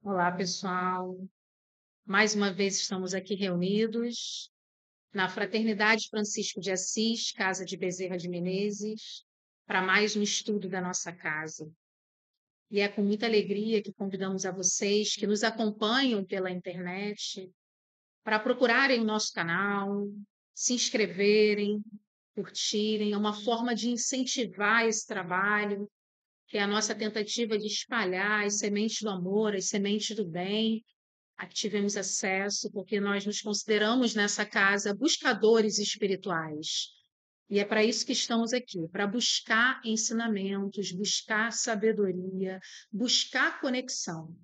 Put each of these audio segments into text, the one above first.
Olá, pessoal. Mais uma vez estamos aqui reunidos na Fraternidade Francisco de Assis, Casa de Bezerra de Menezes, para mais um estudo da nossa casa. E é com muita alegria que convidamos a vocês que nos acompanham pela internet para procurarem o nosso canal, se inscreverem, curtirem. É uma forma de incentivar esse trabalho, que é a nossa tentativa de espalhar as sementes do amor, as sementes do bem. Aqui tivemos acesso, porque nós nos consideramos nessa casa buscadores espirituais. E é para isso que estamos aqui, para buscar ensinamentos, buscar sabedoria, buscar conexão.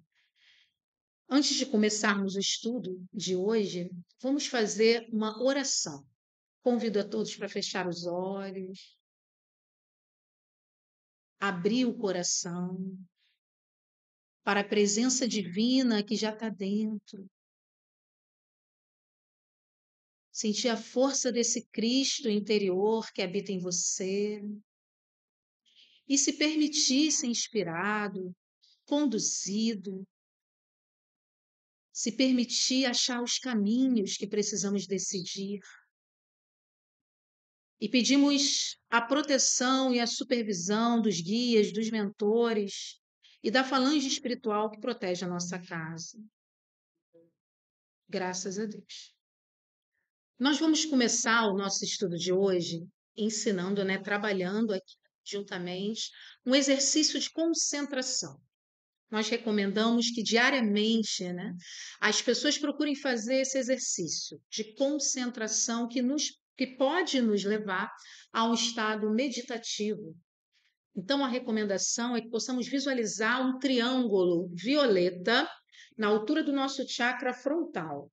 Antes de começarmos o estudo de hoje, vamos fazer uma oração. Convido a todos para fechar os olhos, abrir o coração para a presença divina que já está dentro. Sentir a força desse Cristo interior que habita em você e se permitir ser inspirado, conduzido, se permitir achar os caminhos que precisamos decidir. E pedimos a proteção e a supervisão dos guias, dos mentores e da falange espiritual que protege a nossa casa. Graças a Deus. Nós vamos começar o nosso estudo de hoje ensinando, trabalhando aqui juntamente um exercício de concentração. Nós recomendamos que diariamente, as pessoas procurem fazer esse exercício de concentração que pode nos levar a um estado meditativo. Então, a recomendação é que possamos visualizar um triângulo violeta na altura do nosso chakra frontal.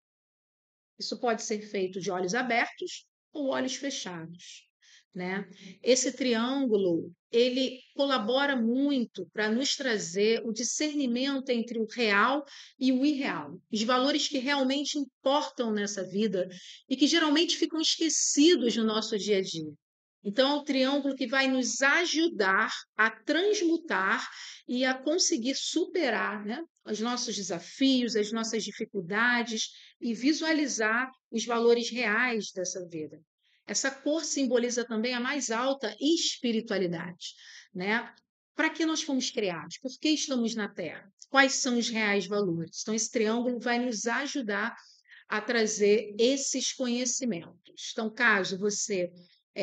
Isso pode ser feito de olhos abertos ou olhos fechados, né? Esse triângulo, ele colabora muito para nos trazer o discernimento entre o real e o irreal, os valores que realmente importam nessa vida e que geralmente ficam esquecidos no nosso dia a dia. Então, é um triângulo que vai nos ajudar a transmutar e a conseguir superar, os nossos desafios, as nossas dificuldades e visualizar os valores reais dessa vida. Essa cor simboliza também a mais alta espiritualidade, né? Para que nós fomos criados? Por que estamos na Terra? Quais são os reais valores? Então, esse triângulo vai nos ajudar a trazer esses conhecimentos. Então, caso você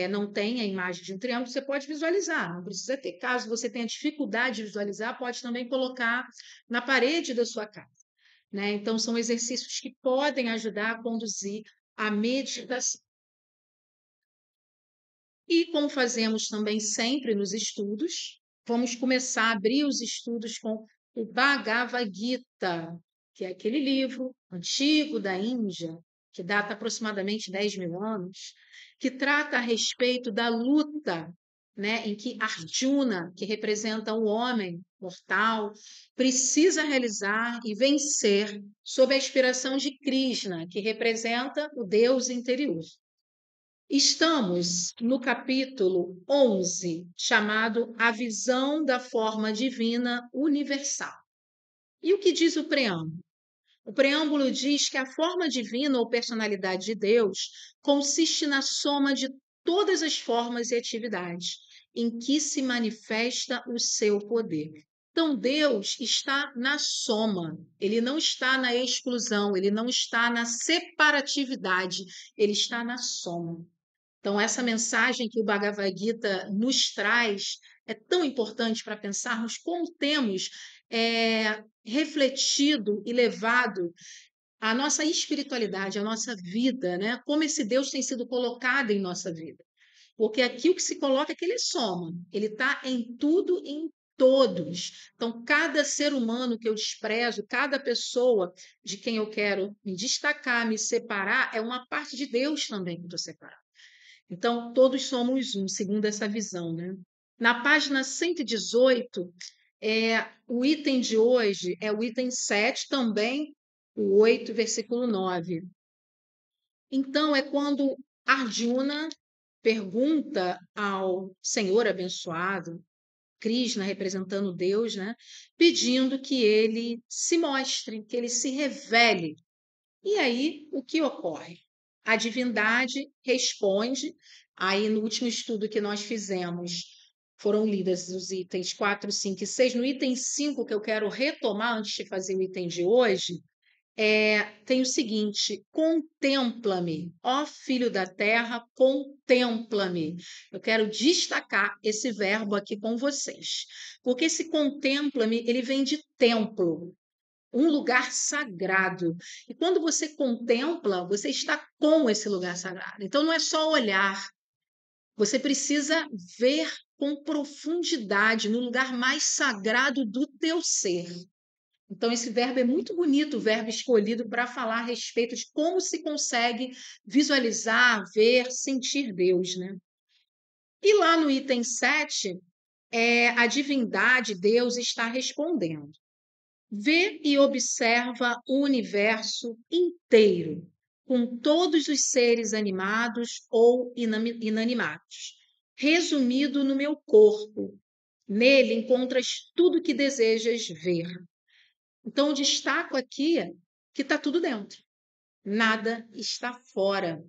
não tenha a imagem de um triângulo, você pode visualizar, não precisa ter. Caso você tenha dificuldade de visualizar, pode também colocar na parede da sua casa. Então, são exercícios que podem ajudar a conduzir a meditação. E como fazemos também sempre nos estudos, vamos começar a abrir os estudos com o Bhagavad Gita, que é aquele livro antigo da Índia, que data aproximadamente 10.000 anos, que trata a respeito da luta, em que Arjuna, que representa o homem mortal, precisa realizar e vencer sob a inspiração de Krishna, que representa o Deus interior. Estamos no capítulo 11, chamado A Visão da Forma Divina Universal. E o que diz o preâmbulo? O preâmbulo diz que a forma divina ou personalidade de Deus consiste na soma de todas as formas e atividades em que se manifesta o seu poder. Então, Deus está na soma, ele não está na exclusão, ele não está na separatividade, ele está na soma. Então, essa mensagem que o Bhagavad Gita nos traz é tão importante para pensarmos como temos refletido e levado a nossa espiritualidade, a nossa vida, como esse Deus tem sido colocado em nossa vida. Porque aqui o que se coloca é que ele soma, ele está em tudo e em todos. Então, cada ser humano que eu desprezo, cada pessoa de quem eu quero me destacar, me separar, é uma parte de Deus também que eu estou separando. Então, todos somos um, segundo essa visão, Na página 118, o item de hoje é o item 7, também o 8, versículo 9. Então, é quando Arjuna pergunta ao Senhor abençoado Krishna representando Deus, né? Pedindo que ele se mostre, que ele se revele. E aí, o que ocorre? A divindade responde. Aí, no último estudo que nós fizemos, foram lidas os itens 4, 5 e 6. No item 5, que eu quero retomar antes de fazer o item de hoje, tem o seguinte: contempla-me, ó filho da terra, contempla-me. Eu quero destacar esse verbo aqui com vocês, porque esse contempla-me, ele vem de templo, um lugar sagrado. E quando você contempla, você está com esse lugar sagrado. Então não é só olhar, você precisa ver com profundidade no lugar mais sagrado do teu ser. Então, esse verbo é muito bonito, o verbo escolhido para falar a respeito de como se consegue visualizar, ver, sentir Deus, né? E lá no item 7, a divindade, Deus, está respondendo. Vê e observa o universo inteiro, com todos os seres animados ou inanimados, resumido no meu corpo. Nele encontras tudo que desejas ver. Então, eu destaco aqui que está tudo dentro, nada está fora.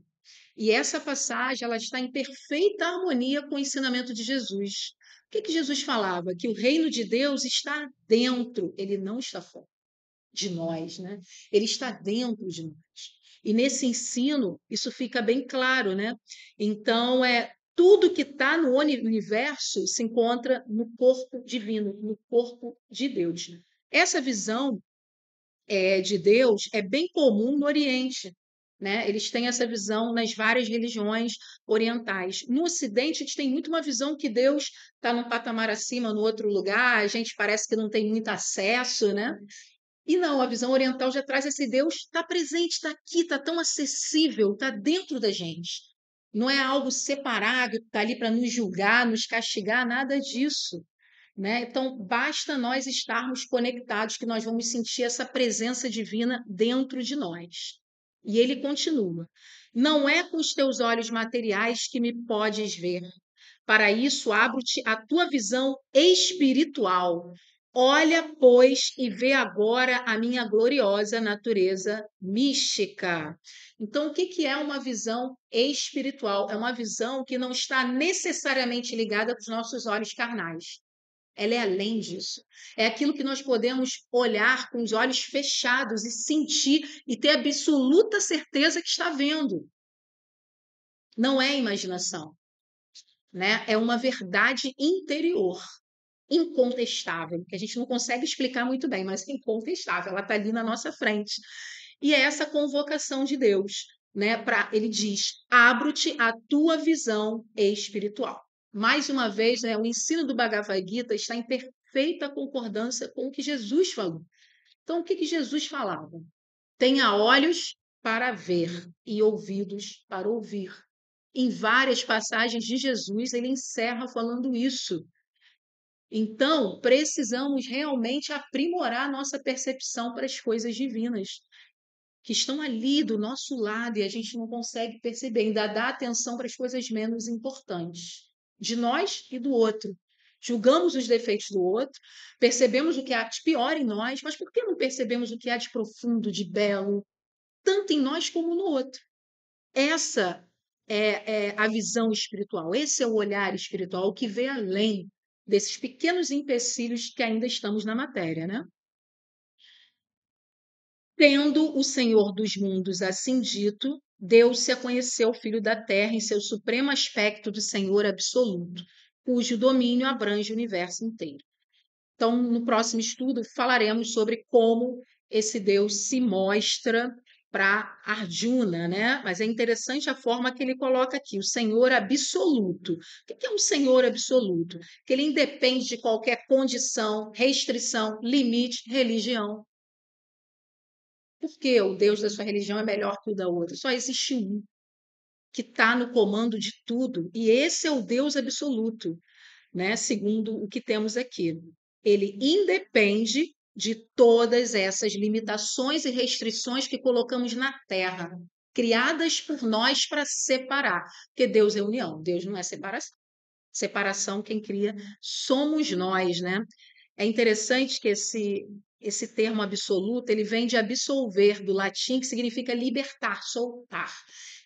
E essa passagem ela está em perfeita harmonia com o ensinamento de Jesus. O que que Jesus falava? Que o reino de Deus está dentro, ele não está fora de nós, né? Ele está dentro de nós. E nesse ensino, isso fica bem claro, né? Então, tudo que está no universo se encontra no corpo divino, no corpo de Deus. Essa visão de Deus é bem comum no Oriente, né? Eles têm essa visão nas várias religiões orientais. No Ocidente, a gente tem muito uma visão que Deus está num patamar acima, no outro lugar, a gente parece que não tem muito acesso, né? E não, a visão oriental já traz esse Deus, está presente, está aqui, está tão acessível, está dentro da gente. Não é algo separado, está ali para nos julgar, nos castigar, nada disso. Né? Então, basta nós estarmos conectados que nós vamos sentir essa presença divina dentro de nós. E ele continua: não é com os teus olhos materiais que me podes ver. Para isso, abro-te a tua visão espiritual. Olha, pois, e vê agora a minha gloriosa natureza mística. Então, o que que é uma visão espiritual? É uma visão que não está necessariamente ligada com os nossos olhos carnais. Ela é além disso. É aquilo que nós podemos olhar com os olhos fechados e sentir e ter absoluta certeza que está vendo. Não é imaginação, né? É uma verdade interior, incontestável, que a gente não consegue explicar muito bem, mas é incontestável. Ela está ali na nossa frente. E é essa convocação de Deus, né? Ele diz: abro-te a tua visão espiritual. Mais uma vez, né, o ensino do Bhagavad Gita está em perfeita concordância com o que Jesus falou. Então, o que que Jesus falava? Tenha olhos para ver e ouvidos para ouvir. Em várias passagens de Jesus, ele encerra falando isso. Então, precisamos realmente aprimorar nossa percepção para as coisas divinas, que estão ali do nosso lado e a gente não consegue perceber, ainda dá atenção para as coisas menos importantes, de nós e do outro. Julgamos os defeitos do outro, percebemos o que há de pior em nós, mas por que não percebemos o que há de profundo, de belo, tanto em nós como no outro? Essa é a visão espiritual, esse é o olhar espiritual que vê além desses pequenos empecilhos que ainda estamos na matéria, né? Tendo o Senhor dos mundos assim dito, Deus se a conhecer o Filho da Terra em seu supremo aspecto de Senhor absoluto, cujo domínio abrange o universo inteiro. Então, no próximo estudo, falaremos sobre como esse Deus se mostra para Arjuna, né? Mas é interessante a forma que ele coloca aqui, o Senhor absoluto. O que é um Senhor absoluto? Que ele independe de qualquer condição, restrição, limite, religião. Por que o Deus da sua religião é melhor que o da outra? Só existe um que está no comando de tudo, e esse é o Deus absoluto, né? Segundo o que temos aqui. Ele independe de todas essas limitações e restrições que colocamos na Terra, criadas por nós para separar, porque Deus é união, Deus não é separação. Separação, quem cria somos nós, né? É interessante que esse termo absoluto, ele vem de absolver, do latim, que significa libertar, soltar.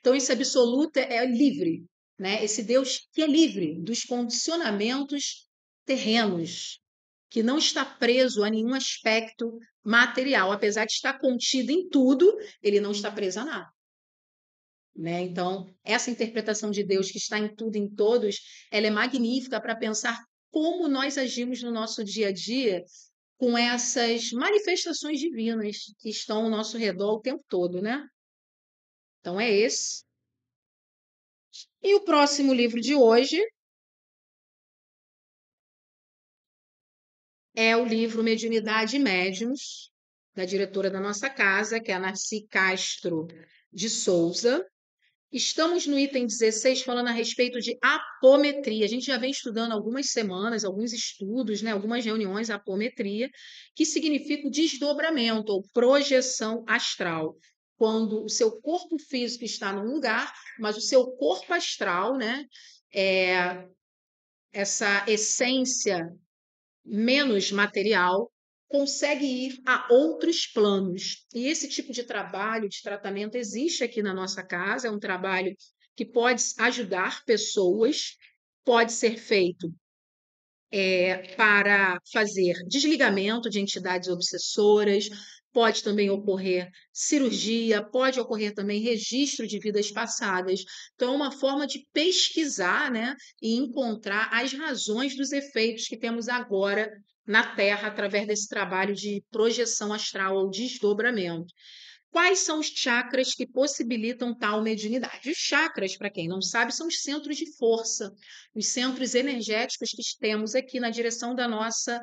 Então, esse absoluto é livre, né? Esse Deus que é livre dos condicionamentos terrenos, que não está preso a nenhum aspecto material, apesar de estar contido em tudo, ele não está preso a nada. Né? Então, essa interpretação de Deus que está em tudo, em todos, ela é magnífica para pensar como nós agimos no nosso dia a dia com essas manifestações divinas que estão ao nosso redor o tempo todo, né? Então é esse. E o próximo livro de hoje é o livro Mediunidade e Médiuns, da diretora da nossa casa, que é a Narci Castro de Souza. Estamos no item 16 falando a respeito de apometria. A gente já vem estudando algumas semanas, alguns estudos, né, algumas reuniões, apometria, que significa o desdobramento ou projeção astral. Quando o seu corpo físico está num lugar, mas o seu corpo astral, né, é essa essência menos material, consegue ir a outros planos. E esse tipo de trabalho, de tratamento, existe aqui na nossa casa, é um trabalho que pode ajudar pessoas, pode ser feito para fazer desligamento de entidades obsessoras, pode também ocorrer cirurgia, pode ocorrer também registro de vidas passadas. Então, é uma forma de pesquisar, né, e encontrar as razões dos efeitos que temos agora na Terra através desse trabalho de projeção astral ou desdobramento. Quais são os chakras que possibilitam tal mediunidade? Os chakras, para quem não sabe, são os centros de força, os centros energéticos que temos aqui na direção da nossa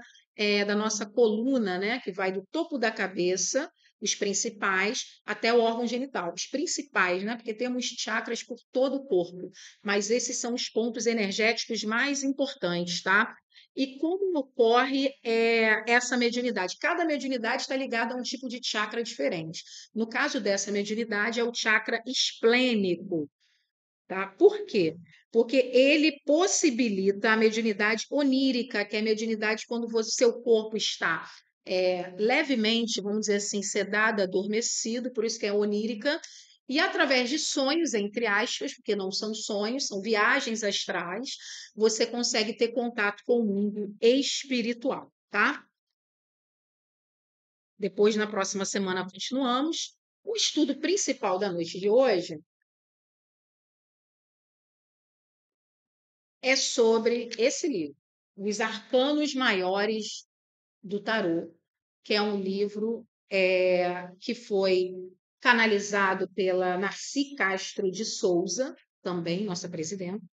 coluna, né? Que vai do topo da cabeça, os principais, até o órgão genital. Os principais, né? Porque temos chakras por todo o corpo, mas esses são os pontos energéticos mais importantes, tá? E como ocorre essa mediunidade? Cada mediunidade está ligada a um tipo de chakra diferente. No caso dessa mediunidade, é o chakra esplênico. Tá? Por quê? Porque ele possibilita a mediunidade onírica, que é a mediunidade quando seu corpo está levemente, vamos dizer assim, sedado, adormecido, por isso que é onírica, e através de sonhos, entre aspas, porque não são sonhos, são viagens astrais, você consegue ter contato com o mundo espiritual, tá? Depois, na próxima semana, continuamos. O estudo principal da noite de hoje é sobre esse livro, Os Arcanos Maiores do Tarô, que é um livro que foi canalizado pela Narci Castro de Souza, também nossa presidenta,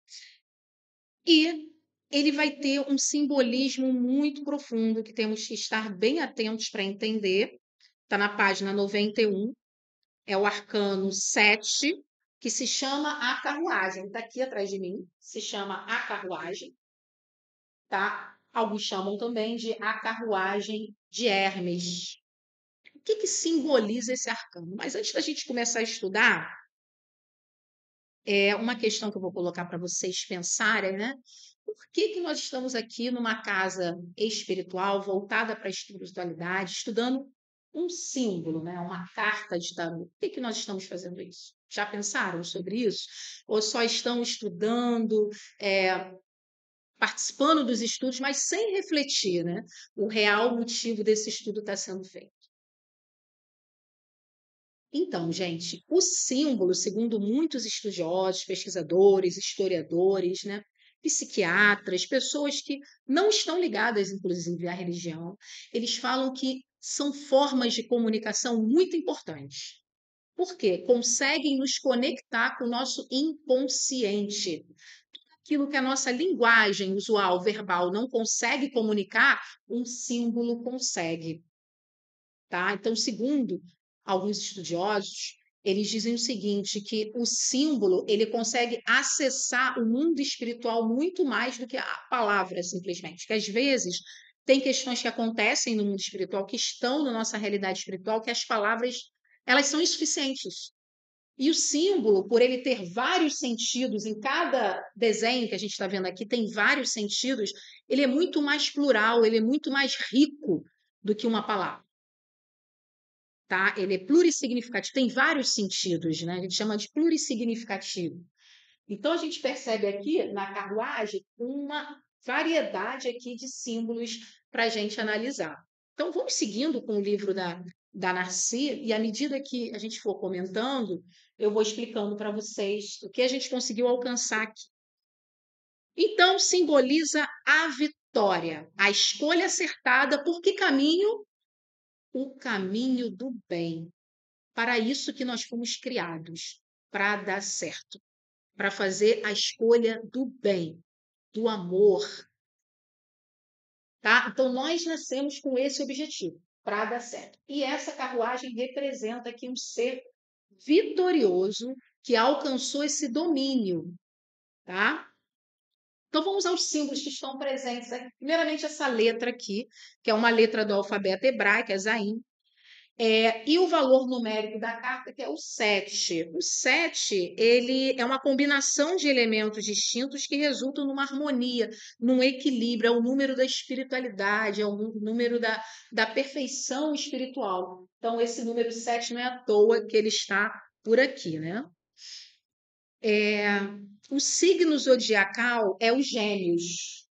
e ele vai ter um simbolismo muito profundo que temos que estar bem atentos para entender. Está na página 91, é o arcano 7, que se chama A Carruagem. Está aqui atrás de mim, se chama A Carruagem, tá? Alguns chamam também de A Carruagem de Hermes. O que simboliza esse arcano? Mas antes da gente começar a estudar, é uma questão que eu vou colocar para vocês pensarem, né? Por que nós estamos aqui numa casa espiritual voltada para a espiritualidade, estudando um símbolo, né? Uma carta de tarô? Por que nós estamos fazendo isso? Já pensaram sobre isso? Ou só estão estudando, participando dos estudos, mas sem refletir, né? O real motivo desse estudo está sendo feito? Então, gente, o símbolo, segundo muitos estudiosos, pesquisadores, historiadores, né, psiquiatras, pessoas que não estão ligadas, inclusive, à religião, eles falam que são formas de comunicação muito importantes. Por quê? Conseguem nos conectar com o nosso inconsciente. Aquilo que a nossa linguagem usual, verbal, não consegue comunicar, um símbolo consegue. Tá? Então, segundo alguns estudiosos, eles dizem o seguinte, que o símbolo ele consegue acessar o mundo espiritual muito mais do que a palavra, simplesmente. Que às vezes tem questões que acontecem no mundo espiritual, que estão na nossa realidade espiritual, que as palavras elas são insuficientes. E o símbolo, por ele ter vários sentidos, em cada desenho que a gente está vendo aqui, tem vários sentidos, ele é muito mais plural, ele é muito mais rico do que uma palavra. Tá? Ele é plurissignificativo, tem vários sentidos, né? A gente chama de plurissignificativo. Então, a gente percebe aqui na carruagem uma variedade aqui de símbolos para a gente analisar. Então, vamos seguindo com o livro da Narci, e à medida que a gente for comentando, eu vou explicando para vocês o que a gente conseguiu alcançar aqui. Então, simboliza a vitória, a escolha acertada. Por que caminho? O caminho do bem. Para isso que nós fomos criados, para dar certo, para fazer a escolha do bem, do amor, tá? Então nós nascemos com esse objetivo, para dar certo. E essa carruagem representa aqui um ser vitorioso que alcançou esse domínio, tá? Então vamos aos símbolos que estão presentes aqui. Primeiramente essa letra aqui, que é uma letra do alfabeto hebraico, é Zaim. E o valor numérico da carta, que é o 7. O 7, ele é uma combinação de elementos distintos que resultam numa harmonia, num equilíbrio, é o número da espiritualidade, é o número da perfeição espiritual. Então, esse número 7 não é à toa que ele está por aqui, né? O signo zodiacal é os Gêmeos.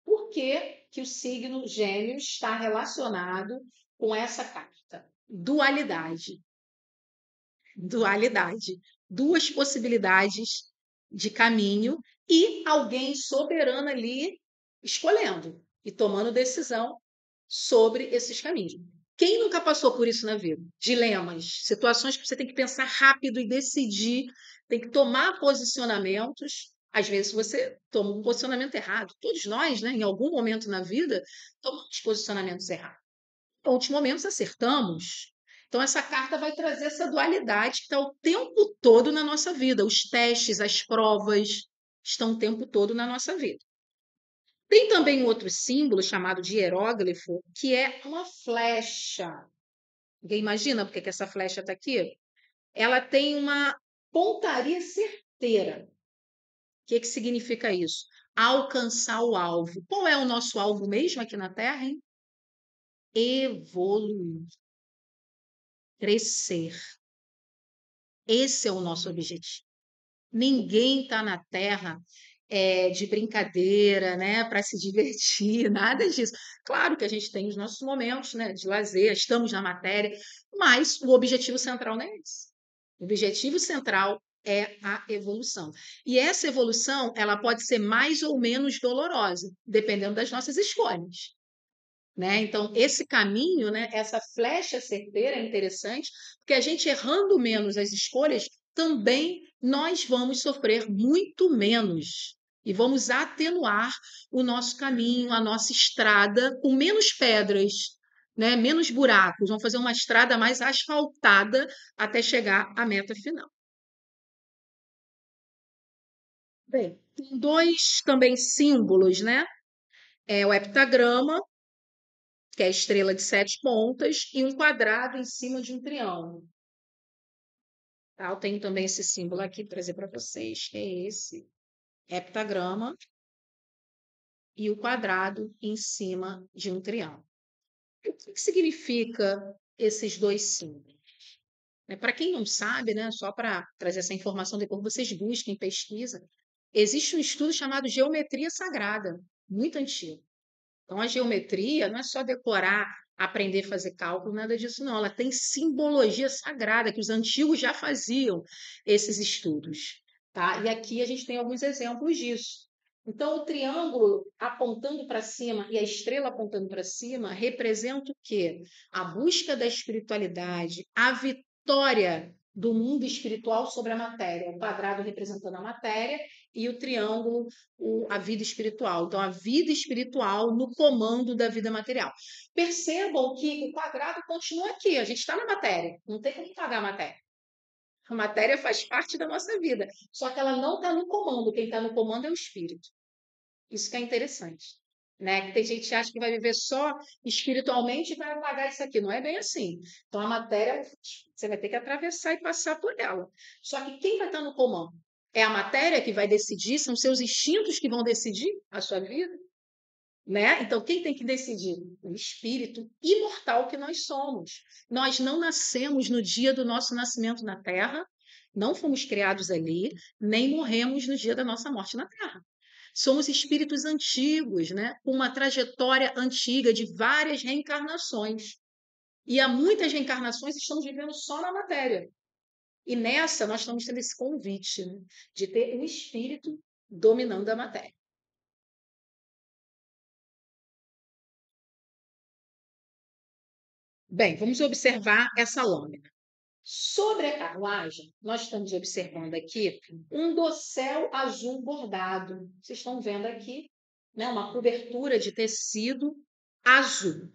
Por que que o signo Gêmeos está relacionado com essa carta? Dualidade. Dualidade. Duas possibilidades de caminho e alguém soberano ali escolhendo e tomando decisão sobre esses caminhos. Quem nunca passou por isso na vida? Dilemas, situações que você tem que pensar rápido e decidir, tem que tomar posicionamentos. Às vezes você toma um posicionamento errado. Todos nós, né, em algum momento na vida, tomamos posicionamentos errados. Em outros momentos acertamos. Então, essa carta vai trazer essa dualidade que está o tempo todo na nossa vida. Os testes, as provas estão o tempo todo na nossa vida. Tem também um outro símbolo chamado de hieróglifo, que é uma flecha. Ninguém imagina porque que essa flecha está aqui? Ela tem uma pontaria certeira. O que significa isso? Alcançar o alvo. Qual é o nosso alvo mesmo aqui na Terra, hein? Evoluir, crescer. Esse é o nosso objetivo. Ninguém está na Terra de brincadeira, né, para se divertir, nada disso. Claro que a gente tem os nossos momentos, né, de lazer, estamos na matéria, mas o objetivo central não é esse. O objetivo central é a evolução. E essa evolução, ela pode ser mais ou menos dolorosa, dependendo das nossas escolhas. Né? Então, esse caminho, né, essa flecha certeira é interessante, porque a gente errando menos as escolhas, também nós vamos sofrer muito menos e vamos atenuar o nosso caminho, a nossa estrada, com menos pedras, né, menos buracos. Vamos fazer uma estrada mais asfaltada até chegar à meta final. Bem, tem dois também símbolos, né? É o heptagrama, que é a estrela de 7 pontas, e um quadrado em cima de um triângulo. Tá? Eu tenho também esse símbolo aqui para trazer para vocês, que é esse heptagrama e o quadrado em cima de um triângulo. O que significa esses dois símbolos? Para quem não sabe, né, só para trazer essa informação, depois vocês busquem, pesquisa, existe um estudo chamado geometria sagrada, muito antigo. Então, a geometria não é só decorar, aprender a fazer cálculo, nada disso, não. Ela tem simbologia sagrada, que os antigos já faziam esses estudos. Tá? E aqui a gente tem alguns exemplos disso. Então, o triângulo apontando para cima e a estrela apontando para cima representa o quê? A busca da espiritualidade, a vitória do mundo espiritual sobre a matéria. O quadrado representando a matéria e o triângulo a vida espiritual. Então, a vida espiritual no comando da vida material. Percebam que o quadrado continua aqui, a gente está na matéria, não tem como pagar a matéria. A matéria faz parte da nossa vida, só que ela não está no comando, quem está no comando é o espírito. Isso que é interessante. né? Que tem gente que acha que vai viver só espiritualmente e vai apagar isso aqui. Não é bem assim. Então, a matéria, você vai ter que atravessar e passar por ela. Só que quem vai estar no comando? É a matéria que vai decidir? São seus instintos que vão decidir a sua vida? Né? Então, quem tem que decidir? O espírito imortal que nós somos. Nós não nascemos no dia do nosso nascimento na Terra, não fomos criados ali, nem morremos no dia da nossa morte na Terra. Somos espíritos antigos, né? Com uma trajetória antiga de várias reencarnações. E há muitas reencarnações estamos vivendo só na matéria. E nessa nós estamos tendo esse convite, né? De ter o espírito dominando a matéria. Bem, vamos observar essa lâmina. Sobre a carruagem, nós estamos observando aqui um dossel azul bordado. Vocês estão vendo aqui, né, uma cobertura de tecido azul.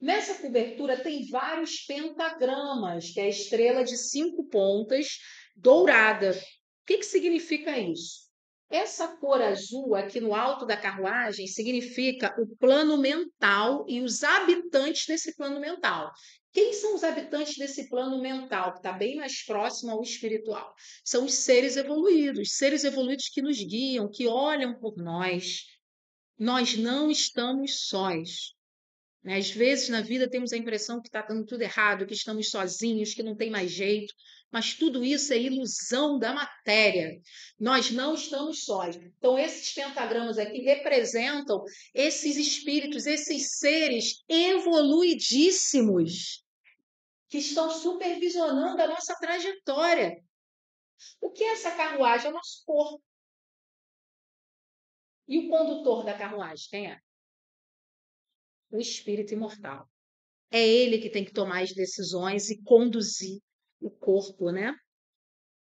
Nessa cobertura tem vários pentagramas, que é a estrela de 5 pontas dourada. O que significa isso? Essa cor azul aqui no alto da carruagem significa o plano mental e os habitantes desse plano mental. Quem são os habitantes desse plano mental, que está bem mais próximo ao espiritual? São os seres evoluídos que nos guiam, que olham por nós. Nós não estamos sós. Né? Às vezes na vida temos a impressão que está dando tudo errado, que estamos sozinhos, que não tem mais jeito, mas tudo isso é ilusão da matéria. Nós não estamos sós. Então, esses pentagramas aqui representam esses espíritos, esses seres evoluidíssimos que estão supervisionando a nossa trajetória. O que é essa carruagem? É o nosso corpo. E o condutor da carruagem, quem é? O espírito imortal. É ele que tem que tomar as decisões e conduzir o corpo, né?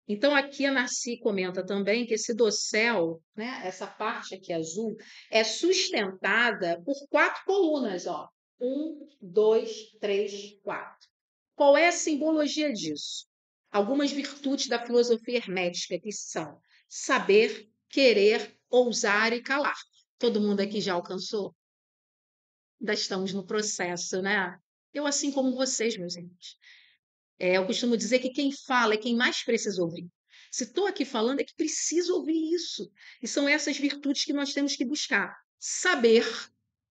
Então, aqui a Narci comenta também que esse dossel, né, essa parte aqui azul, é sustentada por 4 colunas, ó. 1, 2, 3, 4. Qual é a simbologia disso? Algumas virtudes da filosofia hermética, que são saber, querer, ousar e calar. Todo mundo aqui já alcançou? Ainda estamos no processo, né? Eu, assim como vocês, meus irmãos. Eu costumo dizer que quem fala é quem mais precisa ouvir. Se estou aqui falando, é que preciso ouvir isso. E são essas virtudes que nós temos que buscar. Saber.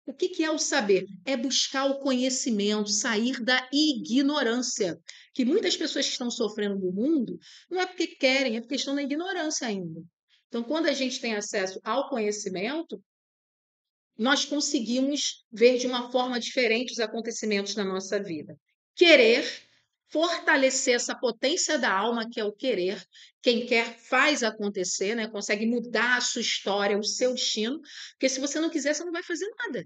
O que é o saber? É buscar o conhecimento, sair da ignorância. Que muitas pessoas que estão sofrendo no mundo não é porque querem, é porque estão na ignorância ainda. Então, quando a gente tem acesso ao conhecimento, nós conseguimos ver de uma forma diferente os acontecimentos na nossa vida. Querer fortalecer essa potência da alma, que é o querer. Quem quer faz acontecer, né? Consegue mudar a sua história, o seu destino, porque se você não quiser, você não vai fazer nada.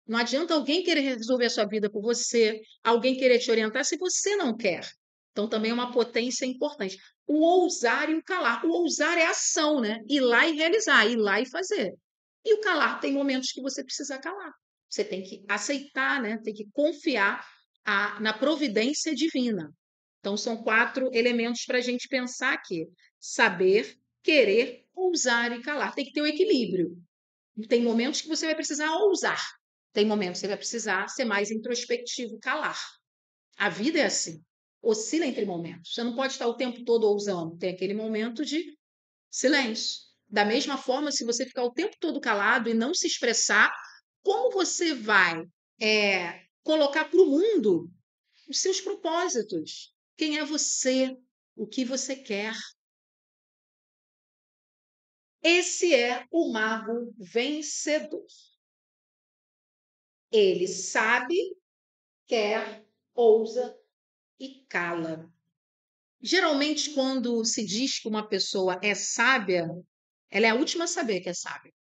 Não adianta alguém querer resolver a sua vida por você, alguém querer te orientar se você não quer. Então, também é uma potência importante. O ousar e o calar. O ousar é ação, né? Ir lá e realizar, ir lá e fazer. E o calar, tem momentos que você precisa calar. Você tem que aceitar, né? Tem que confiar na providência divina. Então, são 4 elementos para a gente pensar aqui: saber, querer, ousar e calar. Tem que ter o equilíbrio. Tem momentos que você vai precisar ousar, tem momentos que você vai precisar ser mais introspectivo, calar. A vida é assim, oscila entre momentos. Você não pode estar o tempo todo ousando, tem aquele momento de silêncio. Da mesma forma, se você ficar o tempo todo calado e não se expressar, como você vai colocar para o mundo os seus propósitos? Quem é você? O que você quer? Esse é o mago vencedor. Ele sabe, quer, ousa e cala. Geralmente, quando se diz que uma pessoa é sábia, ela é a última a saber que é sábia.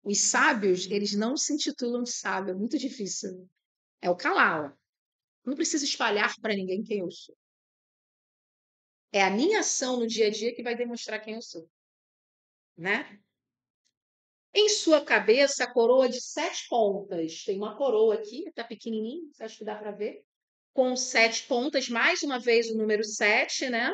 Os sábios, eles não se intitulam de sábio, é muito difícil. É o calar. Ó. Não preciso espalhar para ninguém quem eu sou. É a minha ação no dia a dia que vai demonstrar quem eu sou. Né? Em sua cabeça, a coroa de 7 pontas. Tem uma coroa aqui, está pequenininho, acho que dá para ver. Com 7 pontas, mais uma vez o número 7, né?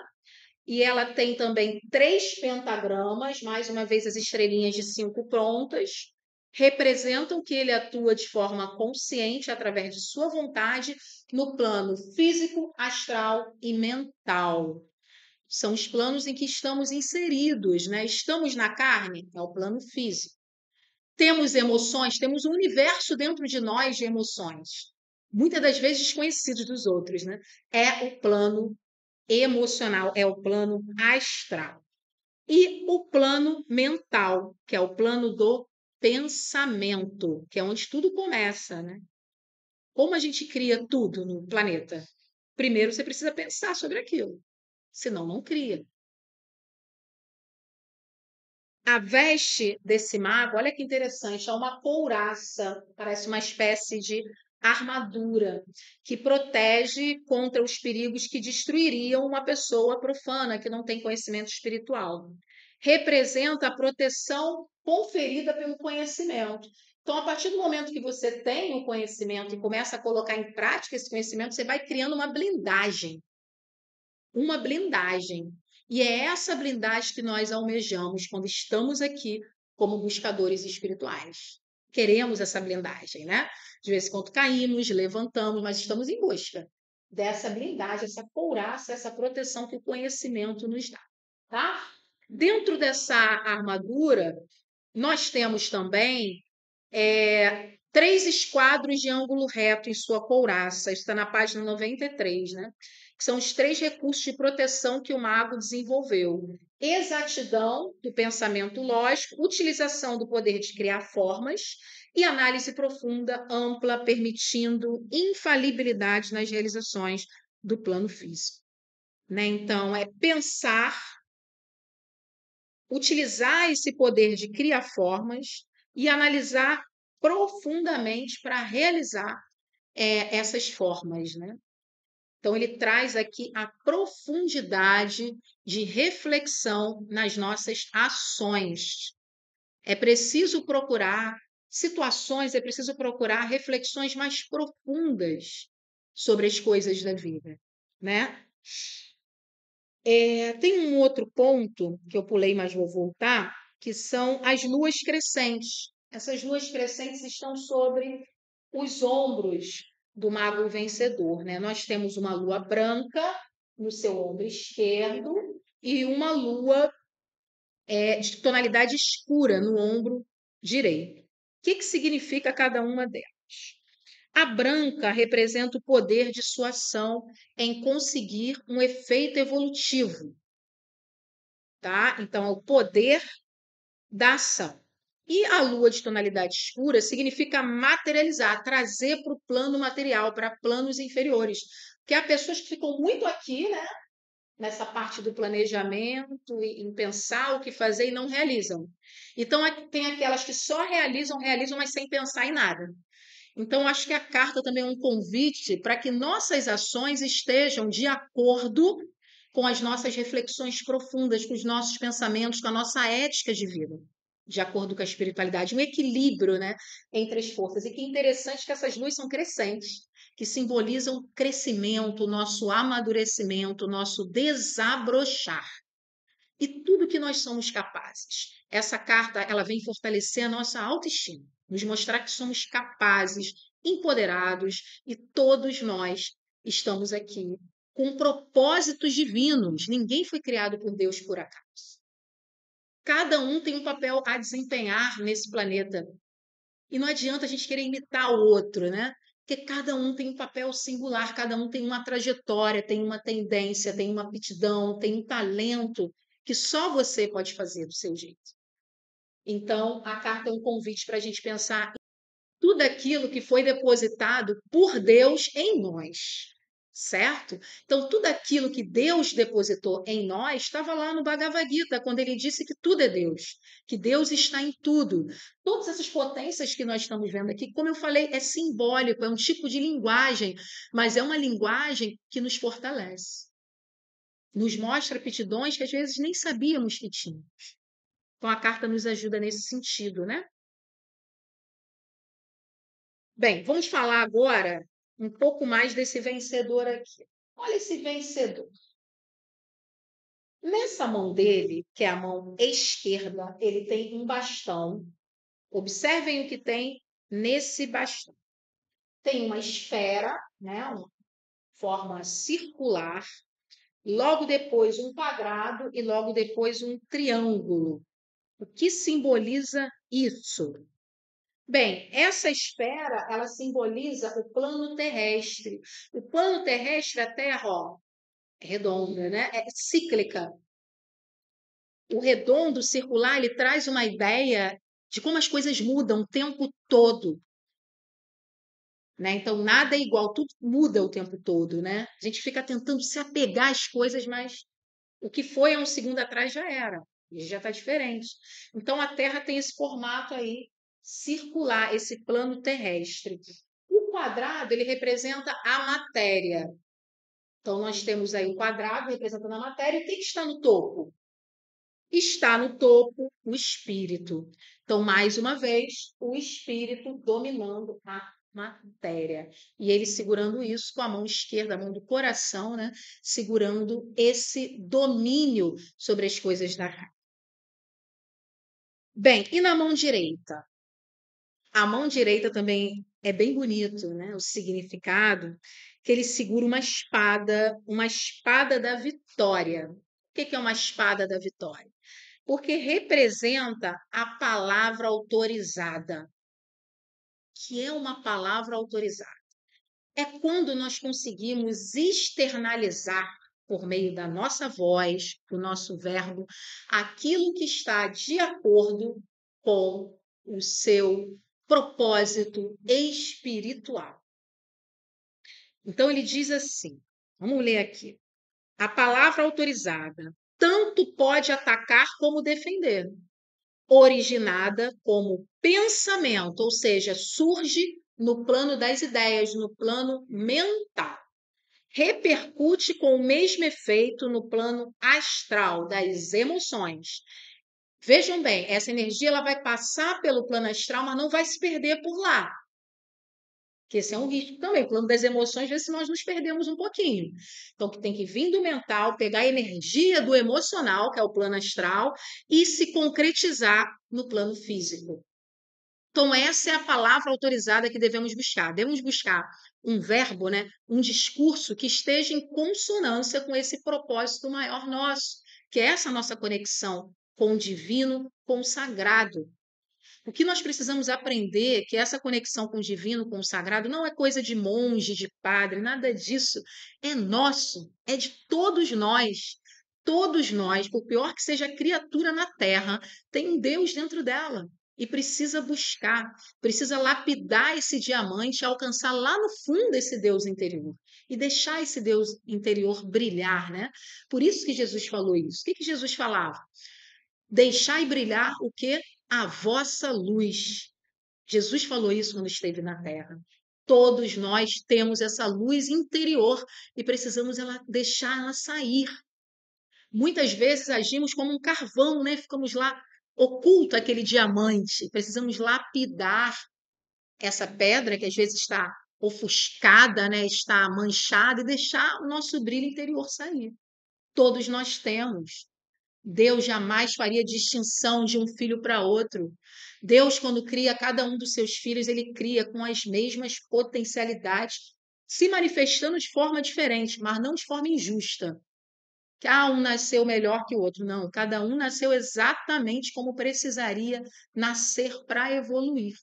E ela tem também 3 pentagramas, mais uma vez as estrelinhas de 5 pontas. representam que ele atua de forma consciente através de sua vontade no plano físico, astral e mental. São os planos em que estamos inseridos, né? Estamos na carne, é o plano físico. Temos emoções, temos um universo dentro de nós de emoções, muitas das vezes desconhecidos dos outros, né? É o plano emocional, é o plano astral. E o plano mental, que é o plano do pensamento, que é onde tudo começa, né? Como a gente cria tudo no planeta? Primeiro você precisa pensar sobre aquilo, senão não cria. A veste desse mago, olha que interessante, é uma couraça, parece uma espécie de armadura que protege contra os perigos que destruiriam uma pessoa profana que não tem conhecimento espiritual. Representa a proteção conferida pelo conhecimento. Então, a partir do momento que você tem o conhecimento e começa a colocar em prática esse conhecimento, você vai criando uma blindagem. Uma blindagem. E é essa blindagem que nós almejamos quando estamos aqui como buscadores espirituais. Queremos essa blindagem, né? De vez em quando caímos, levantamos, mas estamos em busca dessa blindagem, essa couraça, essa proteção que o conhecimento nos dá, tá? Dentro dessa armadura, nós temos também três esquadros de ângulo reto em sua couraça, está na página 93, né? Que são os três recursos de proteção que o mago desenvolveu: exatidão do pensamento lógico, utilização do poder de criar formas e análise profunda, ampla, permitindo infalibilidade nas realizações do plano físico. Né? Então, é pensar, utilizar esse poder de criar formas e analisar profundamente para realizar essas formas, né? Então, ele traz aqui a profundidade de reflexão nas nossas ações. É preciso procurar situações, é preciso procurar reflexões mais profundas sobre as coisas da vida, né? Tem um outro ponto que eu pulei, mas vou voltar, que são as luas crescentes. Essas luas crescentes estão sobre os ombros do mago vencedor, né? Nós temos uma lua branca no seu ombro esquerdo e uma lua de tonalidade escura no ombro direito. O que significa cada uma delas? A branca representa o poder de sua ação em conseguir um efeito evolutivo, tá? Então, é o poder da ação. E a lua de tonalidade escura significa materializar, trazer para o plano material, para planos inferiores. Porque há pessoas que ficam muito aqui, né, nessa parte do planejamento, em pensar o que fazer e não realizam. Então, tem aquelas que só realizam, mas sem pensar em nada. Então, acho que a carta também é um convite para que nossas ações estejam de acordo com as nossas reflexões profundas, com os nossos pensamentos, com a nossa ética de vida, de acordo com a espiritualidade, um equilíbrio, né, entre as forças. E que interessante que essas luzes são crescentes, que simbolizam crescimento, nosso amadurecimento, nosso desabrochar e tudo que nós somos capazes. Essa carta, ela vem fortalecer a nossa autoestima, nos mostrar que somos capazes, empoderados e todos nós estamos aqui com propósitos divinos. Ninguém foi criado por Deus por acaso. Cada um tem um papel a desempenhar nesse planeta. E não adianta a gente querer imitar o outro, né? Porque cada um tem um papel singular, cada um tem uma trajetória, tem uma tendência, tem uma aptidão, tem um talento que só você pode fazer do seu jeito. Então, a carta é um convite para a gente pensar tudo aquilo que foi depositado por Deus em nós, certo? Então, tudo aquilo que Deus depositou em nós estava lá no Bhagavad Gita, quando ele disse que tudo é Deus, que Deus está em tudo. Todas essas potências que nós estamos vendo aqui, como eu falei, é simbólico, é um tipo de linguagem, mas é uma linguagem que nos fortalece. Nos mostra aptidões que às vezes nem sabíamos que tínhamos. Então, a carta nos ajuda nesse sentido, né? Bem, vamos falar agora um pouco mais desse vencedor aqui. Olha esse vencedor. Nessa mão dele, que é a mão esquerda, ele tem um bastão Observem o que tem nesse bastão. Tem uma esfera, né, uma forma circular, logo depois um quadrado e logo depois um triângulo. O que simboliza isso? Bem, essa esfera, ela simboliza o plano terrestre. O plano terrestre, a Terra, ó, é redonda, né? É cíclica. O redondo, circular, ele traz uma ideia de como as coisas mudam o tempo todo, né? Então, nada é igual, tudo muda o tempo todo, né? A gente fica tentando se apegar às coisas, mas o que foi há um segundo atrás já era, e já está diferente. Então, a Terra tem esse formato aí circular, esse plano terrestre. O quadrado, ele representa a matéria. Então, nós temos aí o quadrado representando a matéria. E o que está no topo? Está no topo o espírito. Então, mais uma vez, o espírito dominando a matéria. E ele segurando isso com a mão esquerda, a mão do coração, né? Segurando esse domínio sobre as coisas da carne. Bem, e na mão direita? A mão direita também é bem bonito, né? O significado que ele segura uma espada da vitória. O que é uma espada da vitória? Porque representa a palavra autorizada. Que é uma palavra autorizada? É quando nós conseguimos externalizar por meio da nossa voz, do nosso verbo, aquilo que está de acordo com o seu propósito espiritual. Então ele diz assim, vamos ler aqui. A palavra autorizada tanto pode atacar como defender, originada como pensamento, ou seja, surge no plano das ideias, no plano mental. Repercute com o mesmo efeito no plano astral das emoções. Vejam bem, essa energia ela vai passar pelo plano astral, mas não vai se perder por lá. Que esse é um risco também. O plano das emoções, às vezes nós nos perdemos um pouquinho. Então, que tem que vir do mental, pegar a energia do emocional, que é o plano astral, e se concretizar no plano físico. Então, essa é a palavra autorizada que devemos buscar. Devemos buscar um verbo, né? Um discurso que esteja em consonância com esse propósito maior nosso, que é essa nossa conexão com o divino, com o sagrado. O que nós precisamos aprender é que essa conexão com o divino, com o sagrado, não é coisa de monge, de padre, nada disso. É nosso, é de todos nós. Todos nós, por pior que seja a criatura na Terra, tem um Deus dentro dela. E precisa buscar, precisa lapidar esse diamante, alcançar lá no fundo esse Deus interior. E deixar esse Deus interior brilhar, né? Por isso que Jesus falou isso. O que Jesus falava? Deixai brilhar o quê? A vossa luz. Jesus falou isso quando esteve na Terra. Todos nós temos essa luz interior e precisamos deixar ela sair. Muitas vezes agimos como um carvão, né? Ficamos lá oculto aquele diamante. Precisamos lapidar essa pedra que às vezes está ofuscada, né? Está manchada e deixar o nosso brilho interior sair. Todos nós temos. Deus jamais faria distinção de um filho para outro. Deus, quando cria cada um dos seus filhos, ele cria com as mesmas potencialidades, se manifestando de forma diferente, mas não de forma injusta. Que um nasceu melhor que o outro. Não, cada um nasceu exatamente como precisaria nascer para evoluir.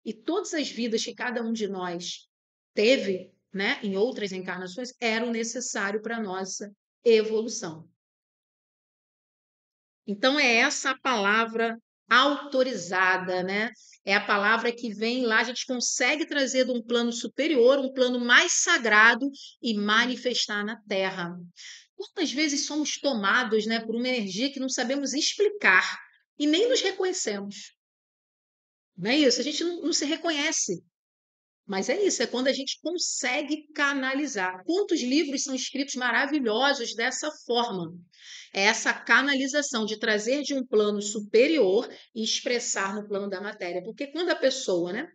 E todas as vidas que cada um de nós teve, né, em outras encarnações, eram necessárias para a nossa evolução. Então, é essa a palavra autorizada, né? É a palavra que vem lá, a gente consegue trazer de um plano superior, um plano mais sagrado e manifestar na Terra. Quantas vezes somos tomados, né, por uma energia que não sabemos explicar e nem nos reconhecemos? Não é isso? A gente não se reconhece. Mas é isso, é quando a gente consegue canalizar. Quantos livros são escritos maravilhosos dessa forma? É essa canalização de trazer de um plano superior e expressar no plano da matéria. Porque quando a pessoa, né,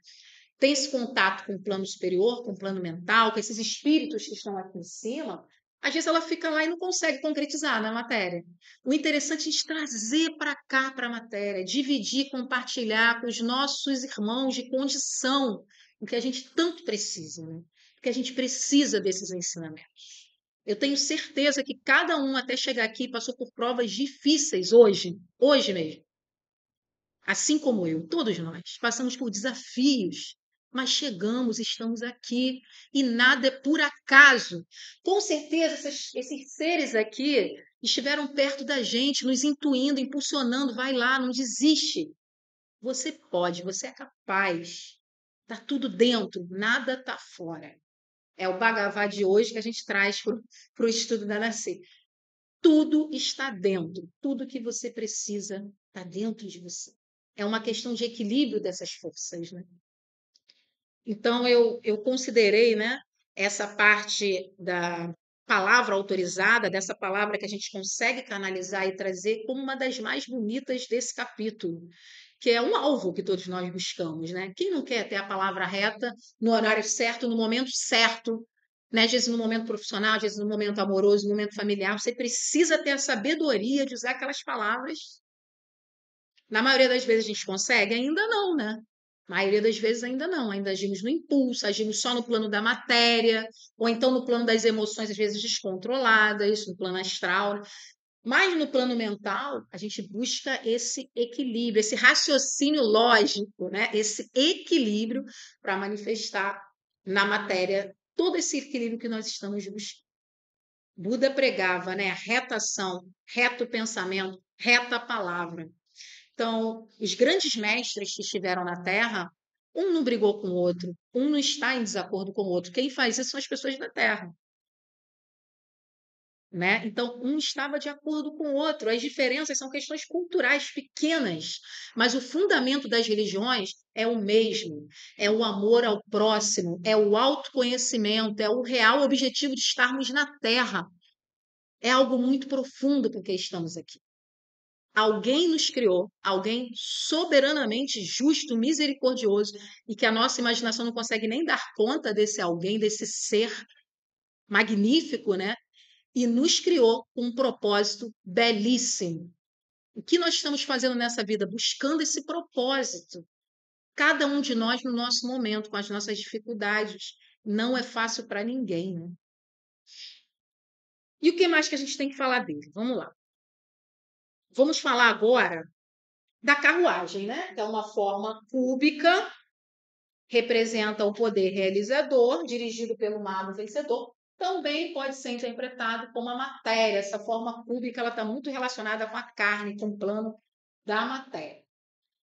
tem esse contato com o plano superior, com o plano mental, com esses espíritos que estão aqui em cima, Às vezes ela fica lá e não consegue concretizar na matéria. O interessante é a gente trazer para cá, para a matéria, dividir, compartilhar com os nossos irmãos de condição, o que a gente tanto precisa, né? Porque a gente precisa desses ensinamentos. Eu tenho certeza que cada um, até chegar aqui, passou por provas difíceis hoje mesmo. Assim como eu, todos nós passamos por desafios, mas chegamos, estamos aqui e nada é por acaso. Com certeza, esses seres aqui estiveram perto da gente, nos intuindo, impulsionando. Vai lá, não desiste. Você pode, você é capaz. Está tudo dentro, nada está fora. É o Bhagavad de hoje que a gente traz para o estudo da Nascer. Tudo está dentro, tudo que você precisa está dentro de você. É uma questão de equilíbrio dessas forças, né? Então, eu considerei, né, essa parte da palavra autorizada, dessa palavra que a gente consegue canalizar e trazer como uma das mais bonitas desse capítulo, que é um alvo que todos nós buscamos, né? Quem não quer ter a palavra reta no horário certo, no momento certo, né? Às vezes no momento profissional, às vezes no momento amoroso, no momento familiar, você precisa ter a sabedoria de usar aquelas palavras. Na maioria das vezes a gente consegue? Ainda não, né? Na maioria das vezes ainda não, ainda agimos no impulso, agimos só no plano da matéria, ou então no plano das emoções, às vezes descontroladas, no plano astral. Mas no plano mental, a gente busca esse equilíbrio, esse raciocínio lógico, né? Esse equilíbrio para manifestar na matéria todo esse equilíbrio que nós estamos buscando. Buda pregava, né? Reta ação, reto pensamento, reta palavra. Então, os grandes mestres que estiveram na Terra, um não brigou com o outro, um não está em desacordo com o outro. Quem faz isso são as pessoas da Terra. Né? Então, um estava de acordo com o outro. As diferenças são questões culturais pequenas, mas o fundamento das religiões é o mesmo: é o amor ao próximo, é o autoconhecimento, é o real objetivo de estarmos na Terra. É algo muito profundo porque estamos aqui. Alguém nos criou, alguém soberanamente justo, misericordioso, e que a nossa imaginação não consegue nem dar conta desse alguém, desse ser magnífico, né? E nos criou com um propósito belíssimo. O que nós estamos fazendo nessa vida? Buscando esse propósito. Cada um de nós no nosso momento, com as nossas dificuldades. Não é fácil para ninguém, né? E o que mais que a gente tem que falar dele? Vamos lá. Vamos falar agora da carruagem, né? Que é uma forma cúbica, representa o poder realizador, dirigido pelo mago vencedor. Também pode ser interpretado como a matéria. Essa forma cúbica ela está muito relacionada com a carne, com o plano da matéria.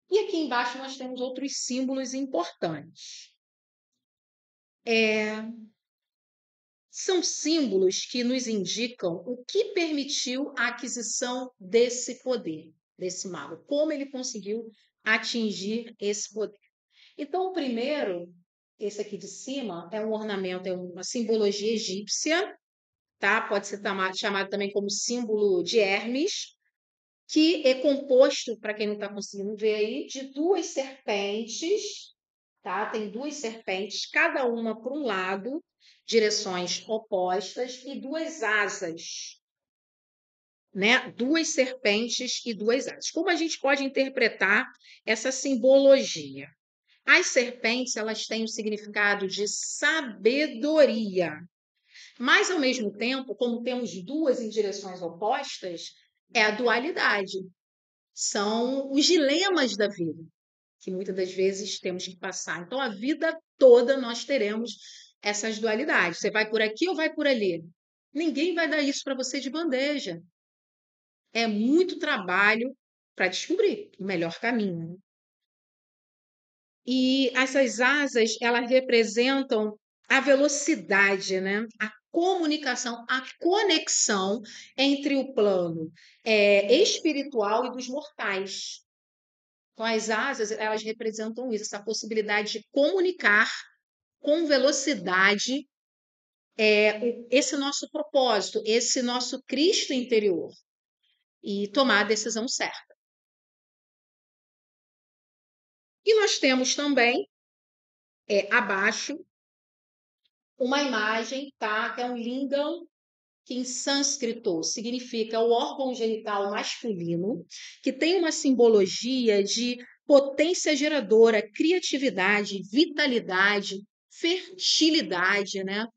E aqui embaixo nós temos outros símbolos importantes. São símbolos que nos indicam o que permitiu a aquisição desse poder, desse mago, como ele conseguiu atingir esse poder. Então, o primeiro, esse aqui de cima, é um ornamento, é uma simbologia egípcia, tá? Pode ser chamado também como símbolo de Hermes, que é composto, para quem não está conseguindo ver aí, de duas serpentes, tá? Tem duas serpentes, cada uma para um lado, direções opostas, e duas asas, né? Duas serpentes e duas asas. Como a gente pode interpretar essa simbologia? As serpentes, elas têm o significado de sabedoria, mas ao mesmo tempo, como temos duas em direções opostas, é a dualidade. São os dilemas da vida, que muitas das vezes temos que passar. Então, a vida toda nós teremos essas dualidades. Você vai por aqui ou vai por ali? Ninguém vai dar isso para você de bandeja. É muito trabalho para descobrir o melhor caminho. E essas asas, elas representam a velocidade, né? A comunicação, a conexão entre o plano espiritual e dos mortais. Então, as asas, elas representam isso, essa possibilidade de comunicar com velocidade esse nosso propósito, esse nosso Cristo interior e tomar a decisão certa. E nós temos também, abaixo, uma imagem, tá? Que é um lingam que em sânscrito significa o órgão genital masculino, que tem uma simbologia de potência geradora, criatividade, vitalidade, fertilidade, né?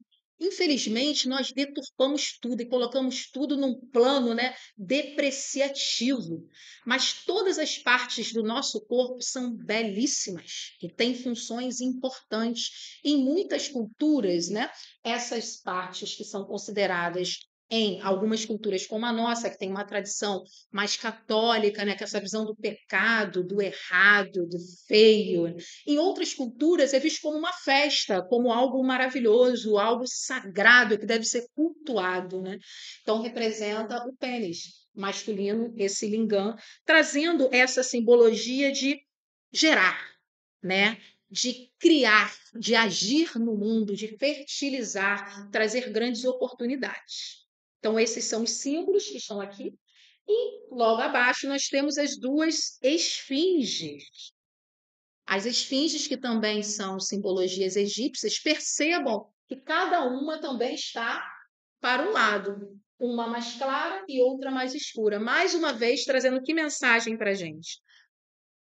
Infelizmente, nós deturpamos tudo e colocamos tudo num plano, né, depreciativo. Mas todas as partes do nosso corpo são belíssimas e têm funções importantes. Em muitas culturas, né, essas partes que são consideradas em algumas culturas como a nossa, que tem uma tradição mais católica, né, com essa visão do pecado, do errado, do feio. Em outras culturas é visto como uma festa, como algo maravilhoso, algo sagrado que deve ser cultuado, né? Então representa o pênis masculino, esse lingam, trazendo essa simbologia de gerar, né? De criar, de agir no mundo, de fertilizar, trazer grandes oportunidades. Então, esses são os símbolos que estão aqui. E logo abaixo nós temos as duas esfinges. As esfinges, que também são simbologias egípcias, percebam que cada uma também está para um lado, uma mais clara e outra mais escura. Mais uma vez, trazendo que mensagem para a gente?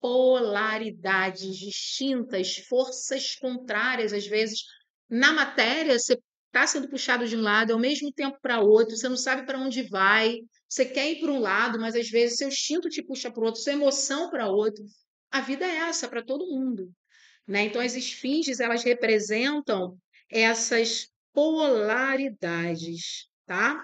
Polaridades distintas, forças contrárias, às vezes, na matéria, você está sendo puxado de um lado, ao mesmo tempo para outro, você não sabe para onde vai, você quer ir para um lado, mas às vezes seu instinto te puxa para o outro, sua emoção para outro. A vida é essa para todo mundo, né? Então, as esfinges, elas representam essas polaridades, tá?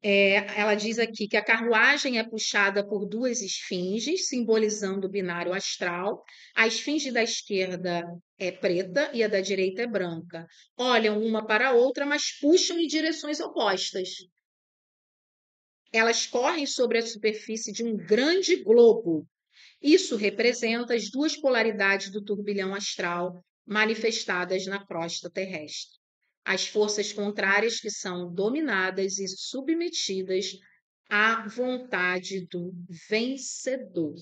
Ela diz aqui que a carruagem é puxada por duas esfinges, simbolizando o binário astral. A esfinge da esquerda é preta e a da direita é branca. Olham uma para a outra, mas puxam em direções opostas. Elas correm sobre a superfície de um grande globo. Isso representa as duas polaridades do turbilhão astral manifestadas na crosta terrestre. As forças contrárias que são dominadas e submetidas à vontade do vencedor.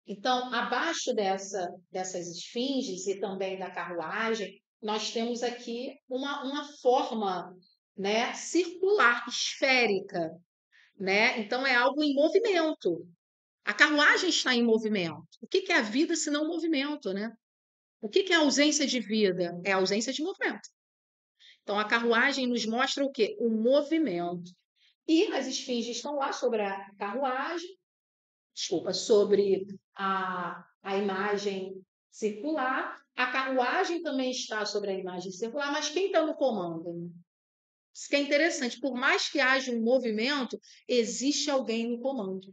Então, abaixo dessas esfinges e também da carruagem, nós temos aqui uma forma, né, circular, esférica, né? Então, é algo em movimento. A carruagem está em movimento. O que é a vida se não movimento, né? O que é a ausência de vida? É a ausência de movimento. Então, a carruagem nos mostra o quê? O movimento. E as esfinges estão lá sobre a carruagem, desculpa, sobre a imagem circular. A carruagem também está sobre a imagem circular, mas quem está no comando? Isso que é interessante. Por mais que haja um movimento, existe alguém no comando.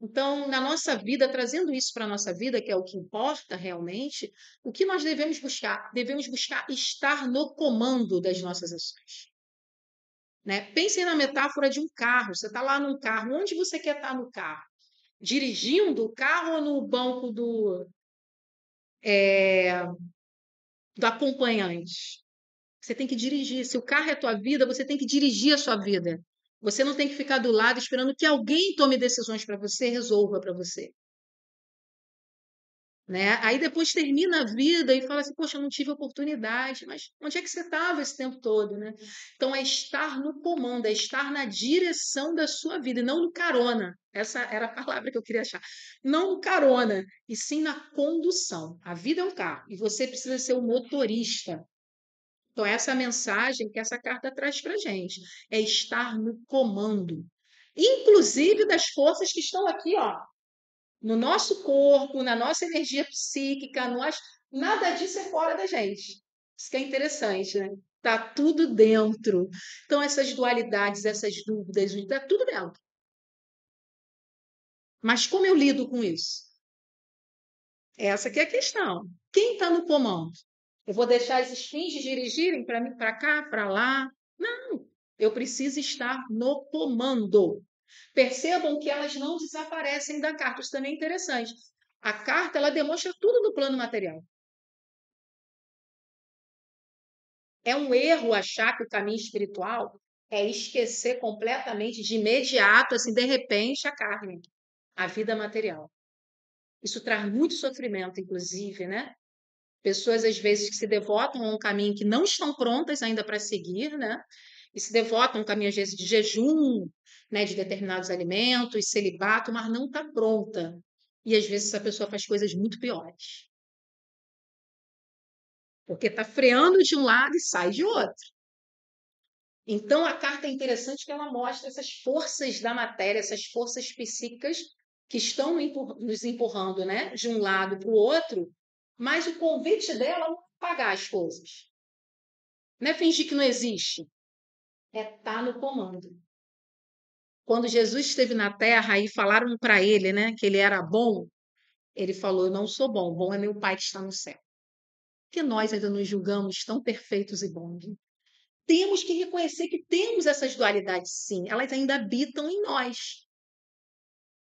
Então, na nossa vida, trazendo isso para a nossa vida, que é o que importa realmente, o que nós devemos buscar? Devemos buscar estar no comando das nossas ações. Né? Pensem na metáfora de um carro. Você está lá num carro, onde você quer estar no carro? Dirigindo o carro ou no banco do acompanhante? Você tem que dirigir. Se o carro é a tua vida, você tem que dirigir a sua vida. Você não tem que ficar do lado esperando que alguém tome decisões para você, resolva para você. Né? Aí depois termina a vida e fala assim, poxa, eu não tive oportunidade, mas onde é que você estava esse tempo todo, né? Então é estar no comando, é estar na direção da sua vida, e não no carona. Essa era a palavra que eu queria achar. Não no carona, e sim na condução. A vida é um carro e você precisa ser o motorista. Então essa é a mensagem que essa carta traz para gente, é estar no comando, inclusive das forças que estão aqui, ó, no nosso corpo, na nossa energia psíquica, nada disso é fora da gente. Isso que é interessante, né? Tá tudo dentro. Então, essas dualidades, essas dúvidas, está tudo dentro. Mas como eu lido com isso? Essa que é a questão. Quem está no comando? Eu vou deixar as esfinges dirigirem para mim, para cá, para lá? Não. Eu preciso estar no comando. Percebam que elas não desaparecem da carta. Isso também é interessante. A carta, ela demonstra tudo no plano material. É um erro achar que o caminho espiritual é esquecer completamente, de imediato, assim, de repente, a carne, a vida material. Isso traz muito sofrimento, inclusive, né? Pessoas, às vezes, que se devotam a um caminho que não estão prontas ainda para seguir, né? E se devotam a um caminho, às vezes, de jejum, né? De determinados alimentos, celibato, mas não está pronta. E, às vezes, essa pessoa faz coisas muito piores. Porque está freando de um lado e sai de outro. Então, a carta é interessante porque ela mostra essas forças da matéria, essas forças psíquicas que estão nos empurrando, né, de um lado para o outro, mas o convite dela não é apagar as coisas. Não é fingir que não existe, é estar no comando. Quando Jesus esteve na terra e falaram para ele, né, que ele era bom, ele falou: "Eu não sou bom, bom é meu Pai que está no céu." Porque nós ainda nos julgamos tão perfeitos e bons. Temos que reconhecer que temos essas dualidades, sim, elas ainda habitam em nós.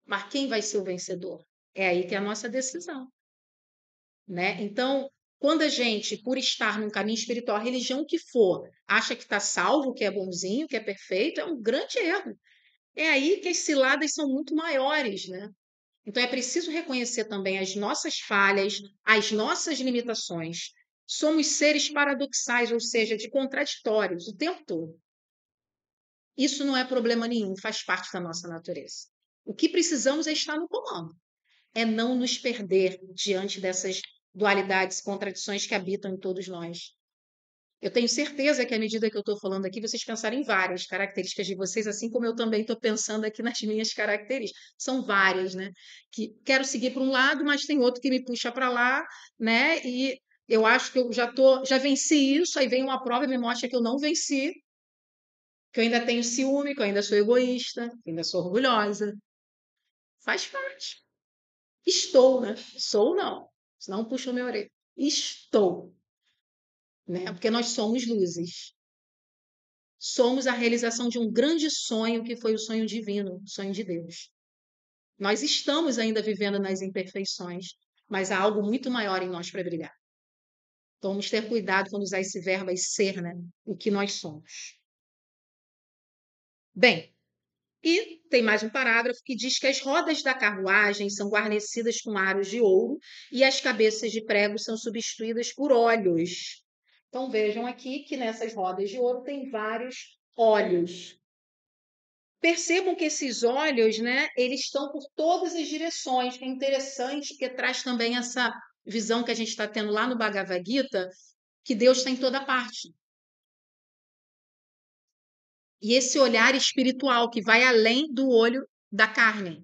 Mas quem vai ser o vencedor? É aí que é a nossa decisão, né? Então, quando a gente, por estar num caminho espiritual, a religião que for, acha que está salvo, que é bonzinho, que é perfeito, é um grande erro. É aí que as ciladas são muito maiores, né? Então, é preciso reconhecer também as nossas falhas, as nossas limitações. Somos seres paradoxais, ou seja, de contraditórios o tempo todo. Isso não é problema nenhum, faz parte da nossa natureza. O que precisamos é estar no comando, é não nos perder diante dessas dualidades, contradições que habitam em todos nós. Eu tenho certeza que, à medida que eu estou falando aqui, vocês pensarem em várias características de vocês, assim como eu também estou pensando aqui nas minhas características. São várias, né? Que quero seguir para um lado, mas tem outro que me puxa para lá, né? E eu acho que eu já venci isso, aí vem uma prova e me mostra que eu não venci, que eu ainda tenho ciúme, que eu ainda sou egoísta, que eu ainda sou orgulhosa. Faz parte. Estou, né? Sou não. Senão puxa o meu orelha. Estou, né? Porque nós somos luzes. Somos a realização de um grande sonho que foi o sonho divino, o sonho de Deus. Nós estamos ainda vivendo nas imperfeições, mas há algo muito maior em nós para brilhar. Então, vamos ter cuidado quando usar esse verbo aí, ser, né? O que nós somos. Bem, e tem mais um parágrafo que diz que as rodas da carruagem são guarnecidas com aros de ouro e as cabeças de prego são substituídas por olhos. Então vejam aqui que nessas rodas de ouro tem vários olhos. Percebam que esses olhos, né, eles estão por todas as direções. É interessante porque traz também essa visão que a gente está tendo lá no Bhagavad Gita, que Deus está em toda parte. E esse olhar espiritual que vai além do olho da carne.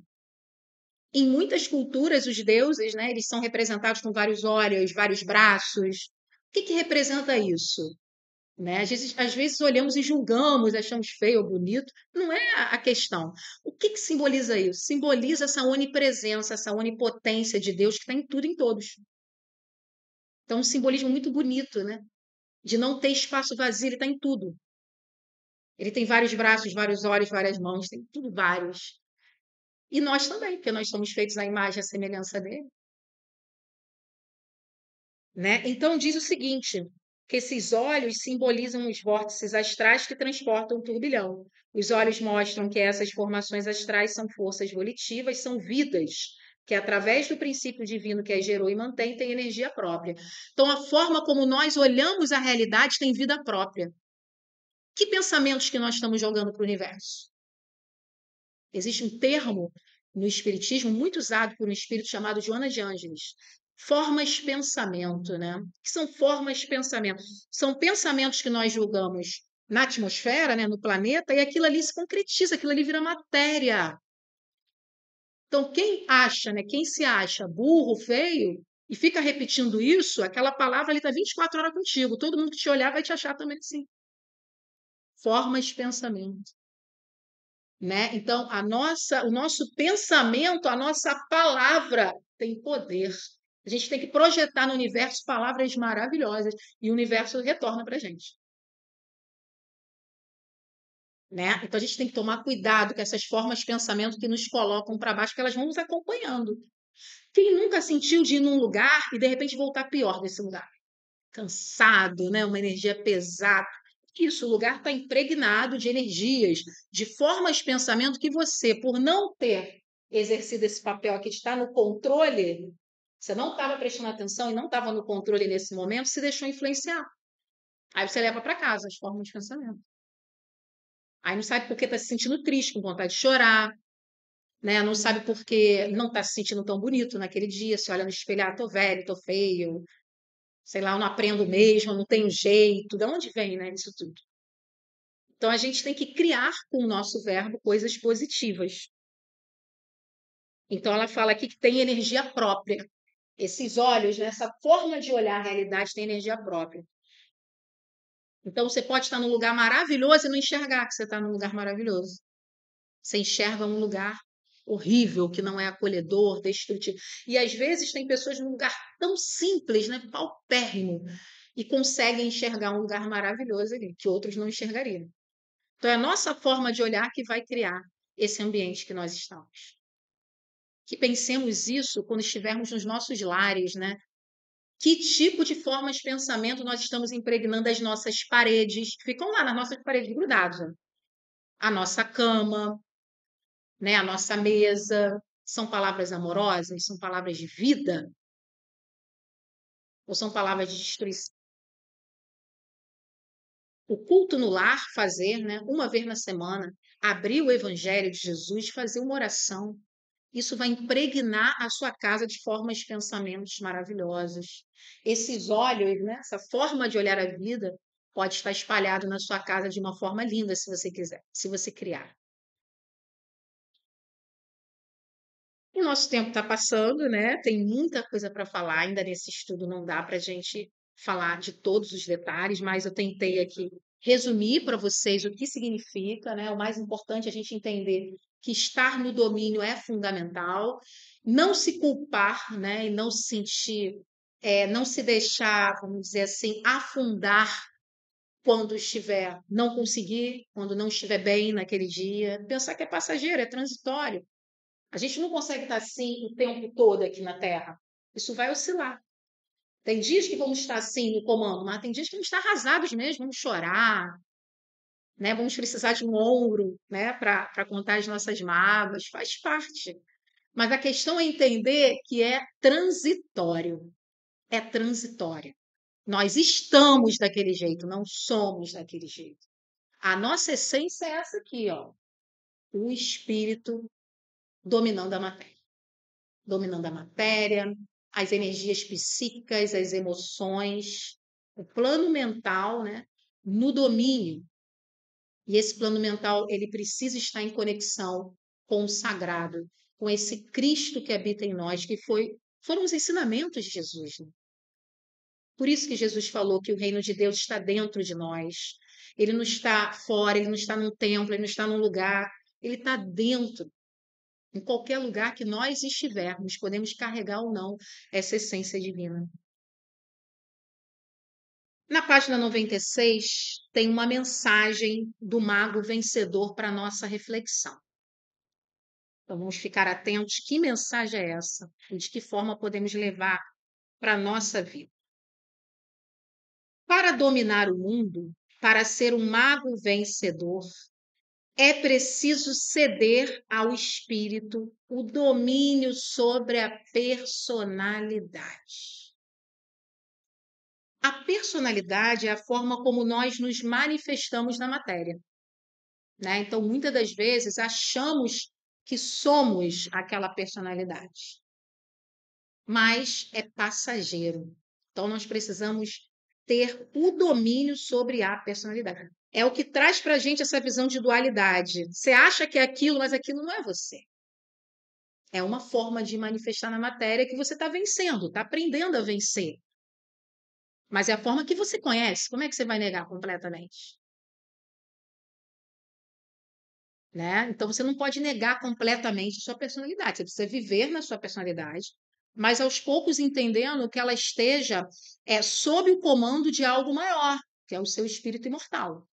Em muitas culturas, os deuses, né, eles são representados com vários olhos, vários braços. O que representa isso? Né? Às vezes olhamos e julgamos, achamos feio ou bonito. Não é a questão. O que simboliza isso? Simboliza essa onipresença, essa onipotência de Deus que está em tudo e em todos. Então, um simbolismo muito bonito, né? De não ter espaço vazio, ele está em tudo. Ele tem vários braços, vários olhos, várias mãos, tem tudo vários. E nós também, porque nós somos feitos à imagem e à semelhança dele. Né? Então diz o seguinte, que esses olhos simbolizam os vórtices astrais que transportam o turbilhão. Os olhos mostram que essas formações astrais são forças volitivas, são vidas, que através do princípio divino que as gerou e mantém, tem energia própria. Então a forma como nós olhamos a realidade tem vida própria. Que pensamentos que nós estamos jogando para o universo? Existe um termo no espiritismo muito usado por um espírito chamado Joana de Ângeles, formas pensamento, né? Que são formas pensamento? São pensamentos que nós julgamos na atmosfera, né, no planeta, e aquilo ali se concretiza, aquilo ali vira matéria. Então, quem acha, né, quem se acha burro, feio, e fica repetindo isso, aquela palavra ali está 24 horas contigo. Todo mundo que te olhar vai te achar também assim. Formas pensamento. Né? Então, o nosso pensamento, a nossa palavra tem poder. A gente tem que projetar no universo palavras maravilhosas e o universo retorna para a gente. Né? Então, a gente tem que tomar cuidado com essas formas de pensamento que nos colocam para baixo, porque elas vão nos acompanhando. Quem nunca sentiu de ir num lugar e, de repente, voltar pior desse lugar? Cansado, né? Uma energia pesada. Isso, o lugar está impregnado de energias, de formas de pensamento que você, por não ter exercido esse papel aqui de estar no controle, Você não estava prestando atenção e não estava no controle nesse momento, se deixou influenciar. Aí você leva para casa as formas de pensamento. Aí não sabe por que está se sentindo triste, com vontade de chorar, né? Não sabe por que não está se sentindo tão bonito naquele dia. Se olha no espelho, tô velho, tô feio, sei lá, eu não aprendo mesmo, não tenho jeito. De onde vem, né, isso tudo? Então a gente tem que criar com o nosso verbo coisas positivas. Então ela fala aqui que tem energia própria. Esses olhos, né, essa forma de olhar a realidade tem energia própria. Então você pode estar num lugar maravilhoso e não enxergar que você está num lugar maravilhoso. Você enxerga um lugar horrível, que não é acolhedor, destrutivo. E às vezes tem pessoas num lugar tão simples, né, paupérrimo, e conseguem enxergar um lugar maravilhoso ali, que outros não enxergariam. Então é a nossa forma de olhar que vai criar esse ambiente que nós estamos. Que pensemos isso quando estivermos nos nossos lares, né? Que tipo de forma de pensamento nós estamos impregnando as nossas paredes, que ficam lá nas nossas paredes grudadas, né? A nossa cama, né? A nossa mesa. São palavras amorosas? São palavras de vida? Ou são palavras de destruição? O culto no lar, fazer, né? Uma vez na semana, abrir o Evangelho de Jesus, fazer uma oração. Isso vai impregnar a sua casa de formas de pensamentos maravilhosos. Esses olhos, né? Essa forma de olhar a vida pode estar espalhado na sua casa de uma forma linda, se você quiser, se você criar. O nosso tempo está passando, né? Tem muita coisa para falar, ainda nesse estudo não dá para a gente falar de todos os detalhes, mas eu tentei aqui resumir para vocês o que significa, né? O mais importante é a gente entender que estar no domínio é fundamental, não se culpar, né? E não se sentir, não se deixar, vamos dizer assim, afundar quando estiver, não conseguir, quando não estiver bem naquele dia, pensar que é passageiro, é transitório. A gente não consegue estar assim o tempo todo aqui na Terra. Isso vai oscilar. Tem dias que vamos estar assim no comando, mas tem dias que vamos estar arrasados mesmo, vamos chorar, né? Vamos precisar de um ombro, né, para contar as nossas mágoas, faz parte. Mas a questão é entender que é transitório. É transitório. Nós estamos daquele jeito, não somos daquele jeito. A nossa essência é essa aqui, ó. O espírito dominando a matéria. Dominando a matéria, as energias psíquicas, as emoções, o plano mental, né, no domínio. E esse plano mental, ele precisa estar em conexão com o sagrado, com esse Cristo que habita em nós, que foram os ensinamentos de Jesus, né? Por isso que Jesus falou que o reino de Deus está dentro de nós. Ele não está fora, ele não está num templo, ele não está num lugar, ele está dentro. Em qualquer lugar que nós estivermos, podemos carregar ou não essa essência divina. Na página 96, tem uma mensagem do mago vencedor para a nossa reflexão. Então, vamos ficar atentos. Que mensagem é essa? E de que forma podemos levar para a nossa vida? Para dominar o mundo, para ser um mago vencedor, é preciso ceder ao espírito o domínio sobre a personalidade. A personalidade é a forma como nós nos manifestamos na matéria, né? Então, muitas das vezes, achamos que somos aquela personalidade, mas é passageiro. Então, nós precisamos ter o domínio sobre a personalidade. É o que traz para a gente essa visão de dualidade. Você acha que é aquilo, mas aquilo não é você. É uma forma de manifestar na matéria que você está vencendo, está aprendendo a vencer. Mas é a forma que você conhece. Como é que você vai negar completamente? Né? Então você não pode negar completamente sua personalidade. Você precisa viver na sua personalidade, mas aos poucos entendendo que ela esteja sob o comando de algo maior, que é o seu espírito imortal.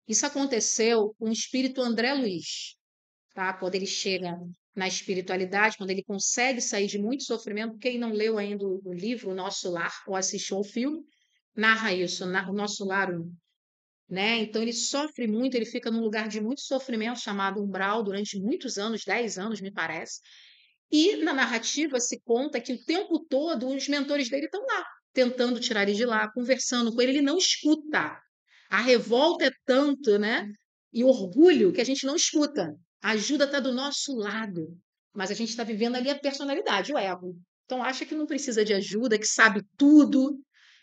Isso aconteceu com o espírito André Luiz, tá? Quando ele chega na espiritualidade, quando ele consegue sair de muito sofrimento. Quem não leu ainda o livro O Nosso Lar ou assistiu ao filme, narra isso. O Nosso Lar, né? Então ele sofre muito, ele fica num lugar de muito sofrimento chamado umbral durante muitos anos, 10 anos, me parece. E na narrativa se conta que o tempo todo os mentores dele estão lá, tentando tirar ele de lá, conversando com ele, ele não escuta. A revolta é tanto, né? E o orgulho que a gente não escuta. A ajuda está do nosso lado, mas a gente está vivendo ali a personalidade, o ego. Então acha que não precisa de ajuda, que sabe tudo,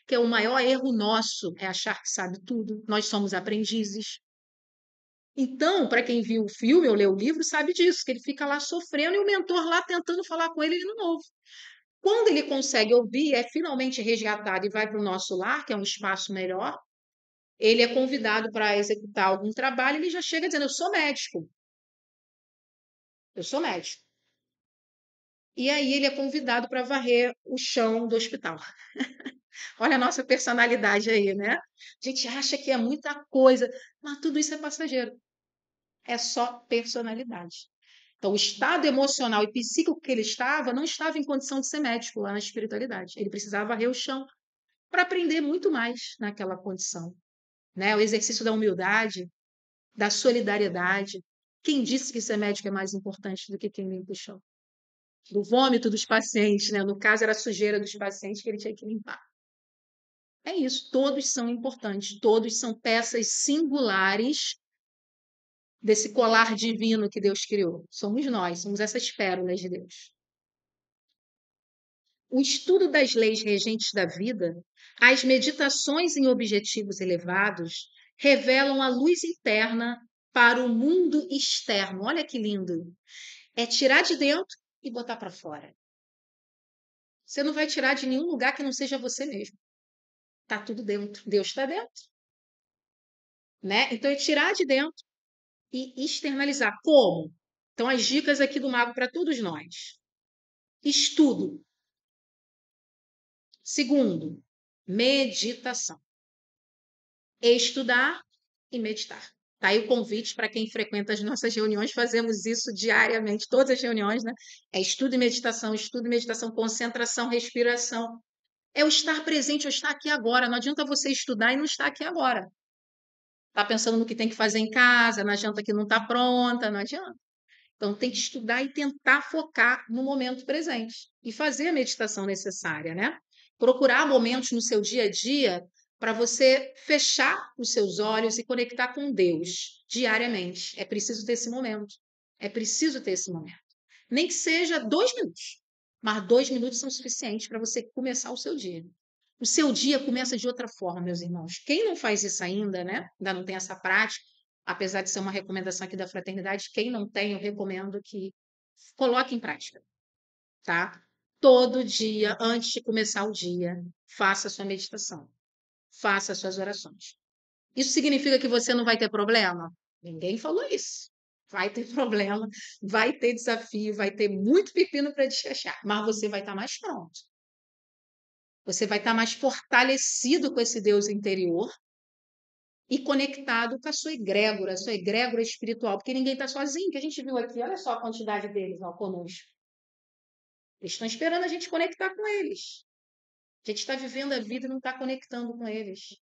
que é o maior erro nosso, é achar que sabe tudo. Nós somos aprendizes. Então, para quem viu o filme ou leu o livro, sabe disso, que ele fica lá sofrendo e o mentor lá tentando falar com ele, ele não ouve. Quando ele consegue ouvir, é finalmente resgatado e vai para o nosso lar, que é um espaço melhor, ele é convidado para executar algum trabalho, ele já chega dizendo: eu sou médico, eu sou médico. E aí ele é convidado para varrer o chão do hospital. Olha a nossa personalidade aí, né? A gente acha que é muita coisa, mas tudo isso é passageiro. É só personalidade. Então, o estado emocional e psíquico que ele estava não estava em condição de ser médico lá na espiritualidade. Ele precisava varrer o chão para aprender muito mais naquela condição, né? O exercício da humildade, da solidariedade. Quem disse que ser médico é mais importante do que quem limpa o chão? Do vômito dos pacientes, né? No caso, era a sujeira dos pacientes que ele tinha que limpar. É isso, todos são importantes, todos são peças singulares desse colar divino que Deus criou. Somos nós, somos essas pérolas de Deus. O estudo das leis regentes da vida, as meditações em objetivos elevados, revelam a luz interna para o mundo externo. Olha que lindo! É tirar de dentro e botar para fora. Você não vai tirar de nenhum lugar que não seja você mesmo. Tá tudo dentro. Deus está dentro, né? Então é tirar de dentro e externalizar. Como? Então as dicas aqui do mago para todos nós. Estudo. Segundo, meditação. Estudar e meditar. Tá aí o convite para quem frequenta as nossas reuniões, fazemos isso diariamente, todas as reuniões, né? É estudo e meditação, concentração, respiração. É o estar presente, é o estar aqui agora. Não adianta você estudar e não estar aqui agora. Tá pensando no que tem que fazer em casa, na janta que não está pronta, não adianta. Então tem que estudar e tentar focar no momento presente e fazer a meditação necessária, né? Procurar momentos no seu dia a dia para você fechar os seus olhos e conectar com Deus diariamente. É preciso ter esse momento. É preciso ter esse momento. Nem que seja 2 minutos, mas 2 minutos são suficientes para você começar o seu dia. O seu dia começa de outra forma, meus irmãos. Quem não faz isso ainda, né? Ainda não tem essa prática, apesar de ser uma recomendação aqui da fraternidade, quem não tem, eu recomendo que coloque em prática, tá? Todo dia, antes de começar o dia, faça a sua meditação, faça as suas orações. Isso significa que você não vai ter problema? Ninguém falou isso. Vai ter problema, vai ter desafio, vai ter muito pepino para descachar, mas você vai estar mais pronto. Você vai estar mais fortalecido com esse Deus interior e conectado com a sua egrégora espiritual, porque ninguém está sozinho, que a gente viu aqui, olha só a quantidade deles ó, conosco. Eles estão esperando a gente conectar com eles. A gente está vivendo a vida e não está conectando com eles.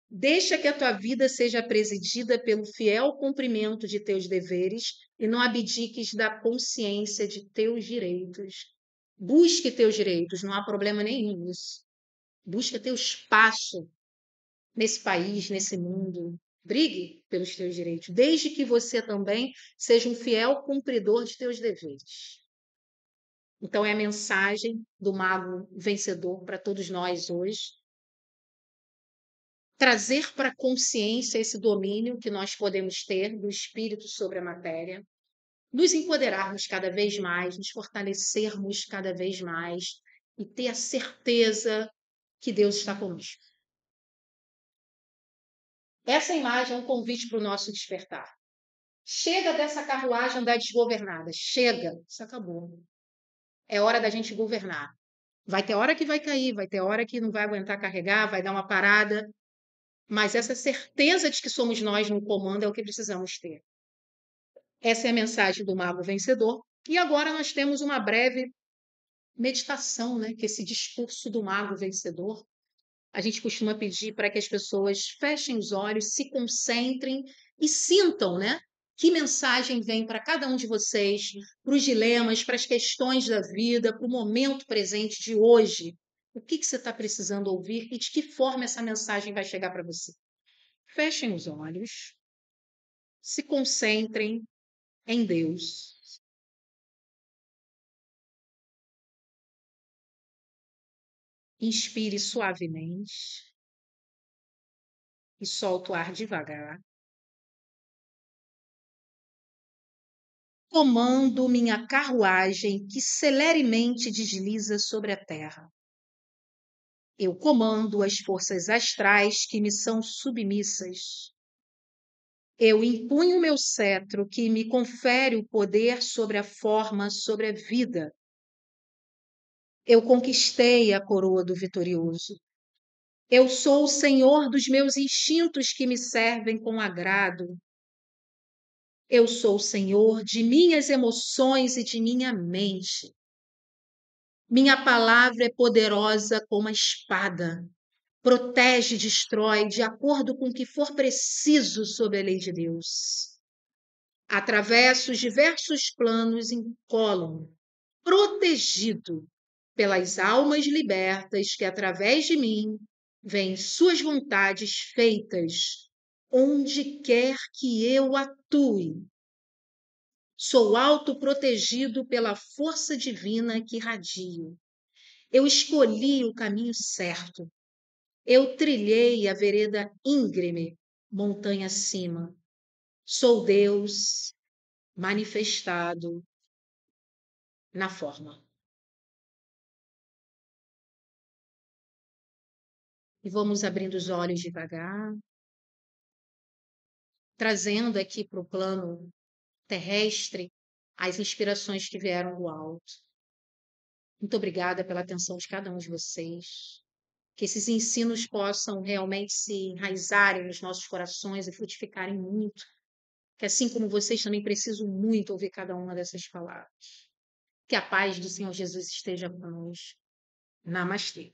Deixa que a tua vida seja presidida pelo fiel cumprimento de teus deveres e não abdiques da consciência de teus direitos. Busque teus direitos, não há problema nenhum nisso. Busca teu espaço nesse país, nesse mundo. Brigue pelos teus direitos, desde que você também seja um fiel cumpridor de teus deveres. Então, é a mensagem do mago vencedor para todos nós hoje. Trazer para a consciência esse domínio que nós podemos ter do espírito sobre a matéria, nos empoderarmos cada vez mais, nos fortalecermos cada vez mais e ter a certeza que Deus está conosco. Essa imagem é um convite para o nosso despertar. Chega dessa carruagem andar desgovernada. Chega. Isso acabou. É hora da gente governar. Vai ter hora que vai cair, vai ter hora que não vai aguentar carregar, vai dar uma parada. Mas essa certeza de que somos nós no comando é o que precisamos ter. Essa é a mensagem do Mago Vencedor. E agora nós temos uma breve meditação, né? Que esse discurso do Mago Vencedor a gente costuma pedir para que as pessoas fechem os olhos, se concentrem e sintam, né? Que mensagem vem para cada um de vocês, para os dilemas, para as questões da vida, para o momento presente de hoje. O que você está precisando ouvir e de que forma essa mensagem vai chegar para você? Fechem os olhos, se concentrem em Deus. Inspire suavemente e solte o ar devagar. Comando minha carruagem que celeremente desliza sobre a terra. Eu comando as forças astrais que me são submissas. Eu empunho meu cetro que me confere o poder sobre a forma, sobre a vida. Eu conquistei a coroa do vitorioso. Eu sou o senhor dos meus instintos que me servem com agrado. Eu sou o senhor de minhas emoções e de minha mente. Minha palavra é poderosa como a espada. Protege e destrói de acordo com o que for preciso sob a lei de Deus. Atravesso os diversos planos incólume, protegido pelas almas libertas que, através de mim, veem suas vontades feitas, onde quer que eu atue. Sou autoprotegido pela força divina que irradio. Eu escolhi o caminho certo. Eu trilhei a vereda íngreme, montanha acima. Sou Deus manifestado na forma. E vamos abrindo os olhos devagar, trazendo aqui para o plano terrestre as inspirações que vieram do alto. Muito obrigada pela atenção de cada um de vocês. Que esses ensinos possam realmente se enraizarem nos nossos corações e frutificarem muito. Que assim como vocês também precisam muito ouvir cada uma dessas palavras. Que a paz do Senhor Jesus esteja conosco. Namastê.